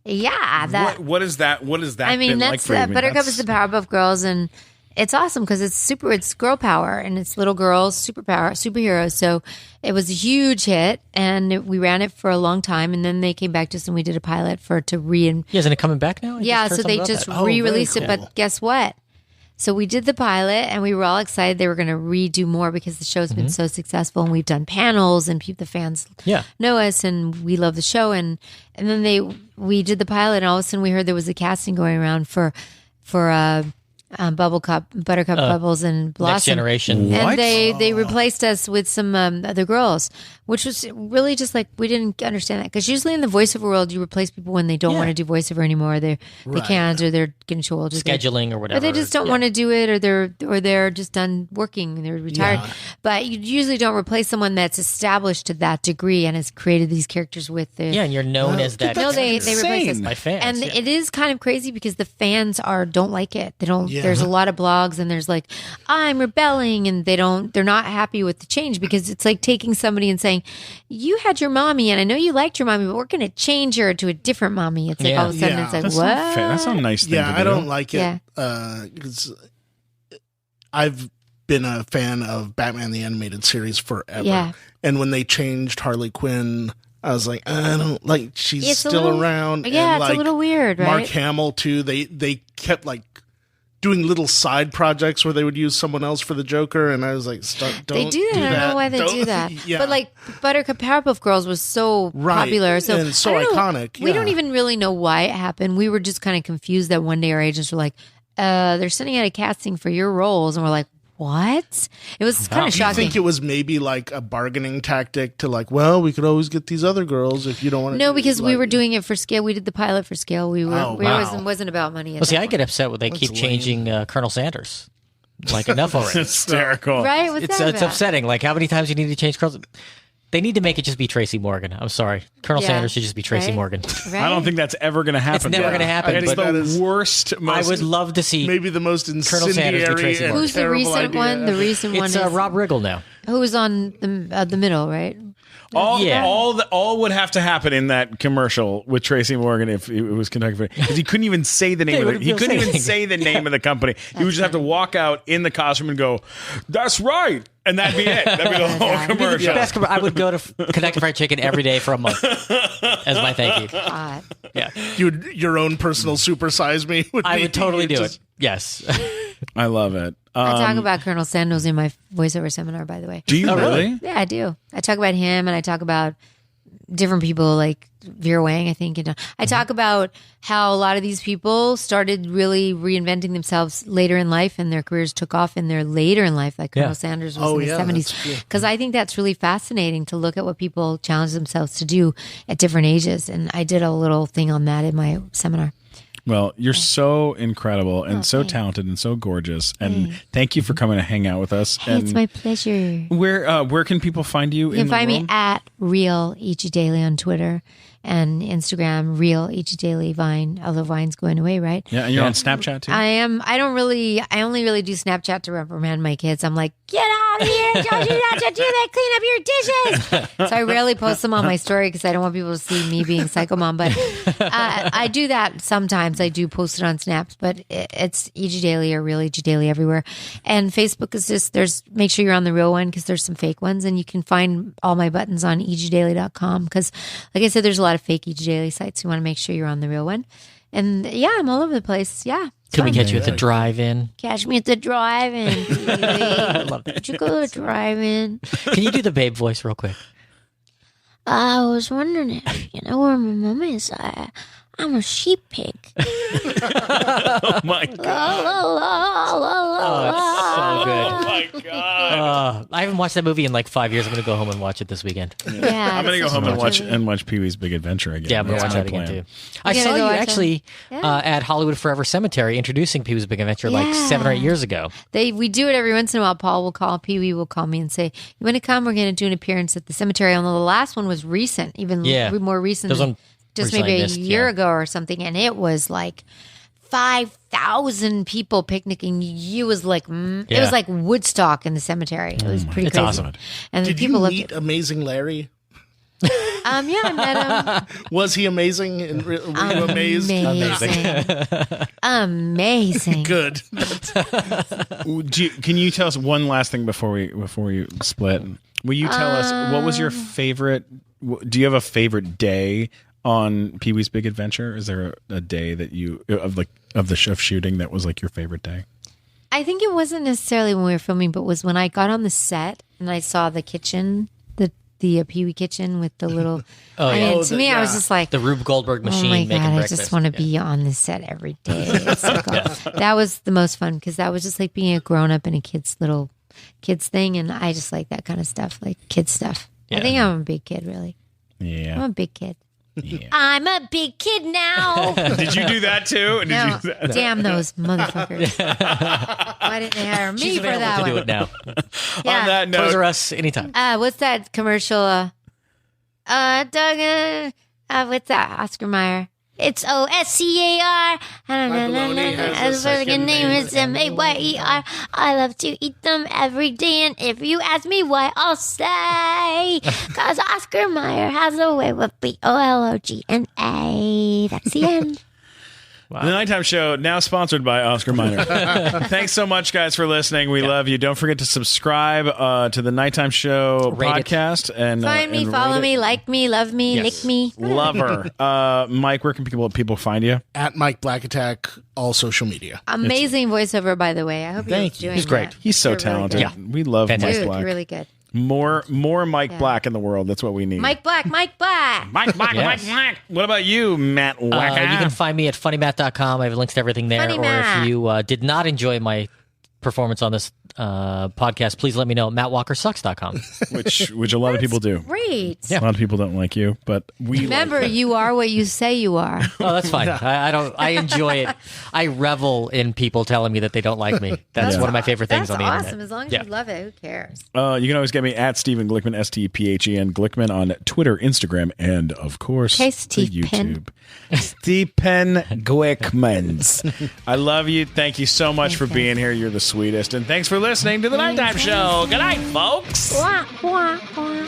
Speaker 4: Yeah, that.
Speaker 2: What is that? What is that?
Speaker 4: I mean,
Speaker 2: been like
Speaker 4: that's
Speaker 2: for you? I mean,
Speaker 4: Buttercup
Speaker 2: that's-
Speaker 4: is the Powerpuff Girls, and it's awesome because it's girl power and it's little girls superheroes. So it was a huge hit, and we ran it for a long time, and then they came back to us and we did a pilot
Speaker 3: Isn't it coming back now?
Speaker 4: so they just re-released it. But guess what? So we did the pilot, and we were all excited they were going to redo more because the show's been so successful, and we've done panels, and the fans know us, and we love the show. And then we did the pilot, and all of a sudden we heard there was a casting going around for Buttercup, Bubbles, and Blossom.
Speaker 3: Next Generation.
Speaker 2: What?
Speaker 4: And they replaced us with some other girls, which was really just like we didn't understand that because usually in the voiceover world you replace people when they don't want to do voiceover anymore. They can't, or they're getting too old,
Speaker 3: Scheduling or whatever.
Speaker 4: or they just don't want to do it, or they're just done working and they're retired. But you usually don't replace someone that's established to that degree and has created these characters with the
Speaker 3: and you're known as that.
Speaker 4: No, they replace us.
Speaker 3: My fans.
Speaker 4: And
Speaker 3: yeah.
Speaker 4: it is kind of crazy because the fans don't like it. They don't. There's a lot of blogs, and there's like, I'm rebelling, and they're not happy with the change because it's like taking somebody and saying, you had your mommy, and I know you liked your mommy, but we're going to change her to a different mommy. It's like all of a sudden it's like,
Speaker 2: That's
Speaker 4: what?
Speaker 2: not fair. That's not a nice thing to do.
Speaker 5: I don't like it.
Speaker 4: Yeah.
Speaker 5: Because I've been a fan of Batman the Animated Series forever.
Speaker 4: Yeah.
Speaker 5: And when they changed Harley Quinn, I was like, I don't like she's
Speaker 4: It's a
Speaker 5: still
Speaker 4: little-
Speaker 5: around.
Speaker 4: Yeah,
Speaker 5: and
Speaker 4: it's a little weird, right?
Speaker 5: Mark Hamill too. They kept like doing little side projects where they would use someone else for the Joker, and I was like, don't
Speaker 4: They do that. I don't know why they do that.
Speaker 5: Yeah.
Speaker 4: But like Buttercup Powerpuff Girls was so
Speaker 5: Right.
Speaker 4: popular, so
Speaker 5: And so
Speaker 4: I don't know.
Speaker 5: iconic,
Speaker 4: We
Speaker 5: yeah.
Speaker 4: don't even really know why it happened. We were just kind of confused that one day our agents were like, "They're sending out a casting for your roles," and we're like, "What?" It was kind of
Speaker 5: Do you
Speaker 4: shocking.
Speaker 5: think it was maybe like a bargaining tactic to like, well, we could always get these other girls if you don't want to?
Speaker 4: No, because we were doing it for scale. We did the pilot for scale. We were.
Speaker 5: Oh,
Speaker 4: It
Speaker 5: wow.
Speaker 4: wasn't about money.
Speaker 3: Well, see, I get upset when they keep changing Colonel Sanders. Like enough already.
Speaker 2: Hysterical.
Speaker 4: right. What's
Speaker 3: It's
Speaker 4: that
Speaker 3: it's
Speaker 4: about?
Speaker 3: upsetting. Like how many times you need to change Colonel? They need to make it just be Tracy Morgan. I'm sorry. Colonel Sanders should just be Tracy Morgan.
Speaker 4: Right?
Speaker 2: I don't think that's ever going to happen.
Speaker 3: It's never going to happen.
Speaker 2: It's
Speaker 3: but
Speaker 2: the worst.
Speaker 3: I would love to see.
Speaker 5: Maybe the most
Speaker 3: Colonel Sanders be
Speaker 5: incendiary
Speaker 3: Tracy
Speaker 5: and
Speaker 3: Morgan.
Speaker 4: Who's the
Speaker 5: terrible
Speaker 4: recent
Speaker 5: idea
Speaker 4: one? The
Speaker 5: ever.
Speaker 4: recent one
Speaker 3: It's
Speaker 4: is
Speaker 3: Rob Riggle now.
Speaker 4: who was on the middle, right?
Speaker 2: All would have to happen in that commercial with Tracy Morgan if it was Kentucky Fried, because he couldn't even say the name of it. He couldn't even say the name of the company. He would just have to walk out in the costume and go, "That's right," and that'd be it. That'd be the whole commercial.
Speaker 3: I would go to Kentucky Fried Chicken every day for a month as my thank you.
Speaker 4: God.
Speaker 3: Yeah,
Speaker 5: Your own personal supersize me would
Speaker 3: I
Speaker 5: be-
Speaker 3: would totally do
Speaker 5: just-
Speaker 3: it. Yes.
Speaker 2: I love it.
Speaker 4: I talk about Colonel Sanders in my voiceover seminar, by the way.
Speaker 2: Do you really?
Speaker 4: Yeah, I do. I talk about him, and I talk about different people like Vera Wang, I think. And I talk about how a lot of these people started really reinventing themselves later in life, and their careers took off in their later in life, like Colonel Sanders was in the 70s. Because I think that's really fascinating to look at what people challenge themselves to do at different ages. And I did a little thing on that in my seminar.
Speaker 2: Well, you're so incredible and so talented and so gorgeous. And thank you for coming to hang out with us.
Speaker 4: Hey,
Speaker 2: and
Speaker 4: it's my pleasure.
Speaker 2: Where can people find you?
Speaker 4: You can find me at Real E.G. Daily on Twitter and Instagram, Real E.G. Daily, Vine, although Vine's going away, right?
Speaker 2: Yeah, and you're on Snapchat too?
Speaker 4: I only really do Snapchat to reprimand my kids. I'm like, get out of here. Don't you have to do that. Clean up your dishes. So I rarely post them on my story because I don't want people to see me being psycho mom. But I do that sometimes. I do post it on Snaps, but it's E.G. Daily or Real E.G. Daily everywhere. And Facebook is just, make sure you're on the real one because there's some fake ones. And you can find all my buttons on egdaily.com because, like I said, there's a lot of fake E.G. Daily sites. You want to make sure you're on the real one. And yeah, I'm all over the place. Yeah.
Speaker 3: Can we catch you at the drive-in?
Speaker 4: Catch me at the drive-in. Would you go to the drive-in?
Speaker 3: Can you do the babe voice real quick?
Speaker 6: I was wondering if you know where my mom is. I'm a sheep pig.
Speaker 2: Oh my God.
Speaker 3: So good.
Speaker 2: Oh my God.
Speaker 3: I haven't watched that movie in like 5 years. I'm going to go home and watch it this weekend.
Speaker 4: Yeah,
Speaker 2: I'm going to go home and watch Pee-wee's Big Adventure again.
Speaker 3: Yeah, I'm going to
Speaker 2: That's
Speaker 3: watch
Speaker 2: my
Speaker 3: that again
Speaker 2: plan.
Speaker 3: too. I saw
Speaker 4: go
Speaker 3: you
Speaker 4: watch
Speaker 3: actually at Hollywood Forever Cemetery introducing Pee-wee's Big Adventure like 7 or 8 years ago.
Speaker 4: We do it every once in a while. Paul will call, Peewee will call me and say, "You want to come? We're going to do an appearance at the cemetery." Although the last one was recent, even more recent.
Speaker 3: There's one
Speaker 4: just
Speaker 3: recently
Speaker 4: maybe
Speaker 3: missed,
Speaker 4: a year ago or something, and it was like 5,000 people picnicking. It was like it was like Woodstock in the cemetery. It was pretty
Speaker 3: It's
Speaker 4: crazy.
Speaker 3: awesome.
Speaker 4: And
Speaker 5: Did
Speaker 4: the people
Speaker 5: you
Speaker 4: loved
Speaker 5: meet
Speaker 4: it.
Speaker 5: Amazing Larry?
Speaker 4: Yeah, I met him.
Speaker 5: Was he amazing? And were you amazed?
Speaker 4: Amazing.
Speaker 5: Good.
Speaker 2: Can you tell us one last thing before you split? Will you tell us what was your favorite? Do you have a favorite day on Pee-wee's Big Adventure? Is there a day that you of shooting that was like your favorite day?
Speaker 4: I think it wasn't necessarily when we were filming, but was when I got on the set and I saw the kitchen, the Peewee kitchen with the little. To me, I was just like
Speaker 3: The Rube Goldberg machine
Speaker 4: Oh my
Speaker 3: making
Speaker 4: God!
Speaker 3: breakfast.
Speaker 4: I just want to be on the set every day. It's like, that was the most fun because that was just like being a grown up in a kid's thing, and I just like that kind of stuff, like kid stuff. I think I'm a big kid, really.
Speaker 2: Yeah.
Speaker 4: I'm a big kid.
Speaker 2: Yeah.
Speaker 4: I'm a big kid now.
Speaker 2: Did you do that too? Did
Speaker 4: No,
Speaker 2: you do that?
Speaker 4: damn those motherfuckers! Why didn't they hire me
Speaker 3: She's
Speaker 4: for
Speaker 3: available
Speaker 4: that
Speaker 3: to
Speaker 4: one?
Speaker 3: do it now.
Speaker 4: Yeah.
Speaker 2: On that
Speaker 3: Toys
Speaker 2: note,
Speaker 3: R Us anytime.
Speaker 4: What's that commercial? Doug, what's that? Oscar Mayer. It's OSCAR.
Speaker 5: bologna has a second
Speaker 4: name
Speaker 5: name.
Speaker 4: is MAYER. I love to eat them every day, and if you ask me why, I'll say, because Oscar Mayer has a way with BOLOGNA. That's the end.
Speaker 2: The Nighttime Show, now sponsored by Oscar Minor. Thanks so much, guys, for listening. We love you. Don't forget to subscribe to the Nighttime Show
Speaker 3: Rate it.
Speaker 2: podcast. And
Speaker 4: Find me,
Speaker 2: and
Speaker 4: follow
Speaker 2: rate
Speaker 4: me,
Speaker 2: it.
Speaker 4: like me, love me, lick me.
Speaker 2: Love her. Mike, where can people find you?
Speaker 5: At Mike Black Attack, all social media.
Speaker 4: Amazing voiceover, by the way. I hope
Speaker 5: Thank
Speaker 4: you're
Speaker 5: you.
Speaker 4: doing
Speaker 3: He's great.
Speaker 4: that.
Speaker 2: He's so
Speaker 4: You're really
Speaker 2: talented.
Speaker 4: good.
Speaker 3: Yeah.
Speaker 2: We love
Speaker 3: Fantastic.
Speaker 2: Mike
Speaker 4: Dude,
Speaker 2: Black.
Speaker 4: really good.
Speaker 2: More Mike Black in the world. That's what we need.
Speaker 4: Mike Black.
Speaker 2: Mike Black,
Speaker 3: Yes.
Speaker 2: Mike Black. What about you, Matt Wacka?
Speaker 3: You can find me at funnymat.com. I have links to everything there.
Speaker 4: Funny
Speaker 3: or
Speaker 4: Matt.
Speaker 3: if you did not enjoy my performance on this podcast, please let me know at mattwalkersucks.com.
Speaker 2: which a lot of people do.
Speaker 4: Great.
Speaker 2: A lot of people don't like you, but we
Speaker 4: Remember,
Speaker 2: like
Speaker 4: you are what you say you are.
Speaker 3: Oh, that's fine. I enjoy it. I revel in people telling me that they don't like me. That's one of my favorite things
Speaker 4: That's
Speaker 3: on the
Speaker 4: awesome.
Speaker 3: internet.
Speaker 4: As long as you love it, who cares?
Speaker 2: You can always get me at Stephen Glickman, STPHEN Glickman on Twitter, Instagram, and of course,
Speaker 4: Okay,
Speaker 2: the
Speaker 4: Stephen.
Speaker 2: YouTube. Stephen Glickmans. I love you. Thank you so much for being here. You're the sweetest. And thanks for listening to The Nighttime Show. Good night, folks.
Speaker 4: Wah, wah, wah.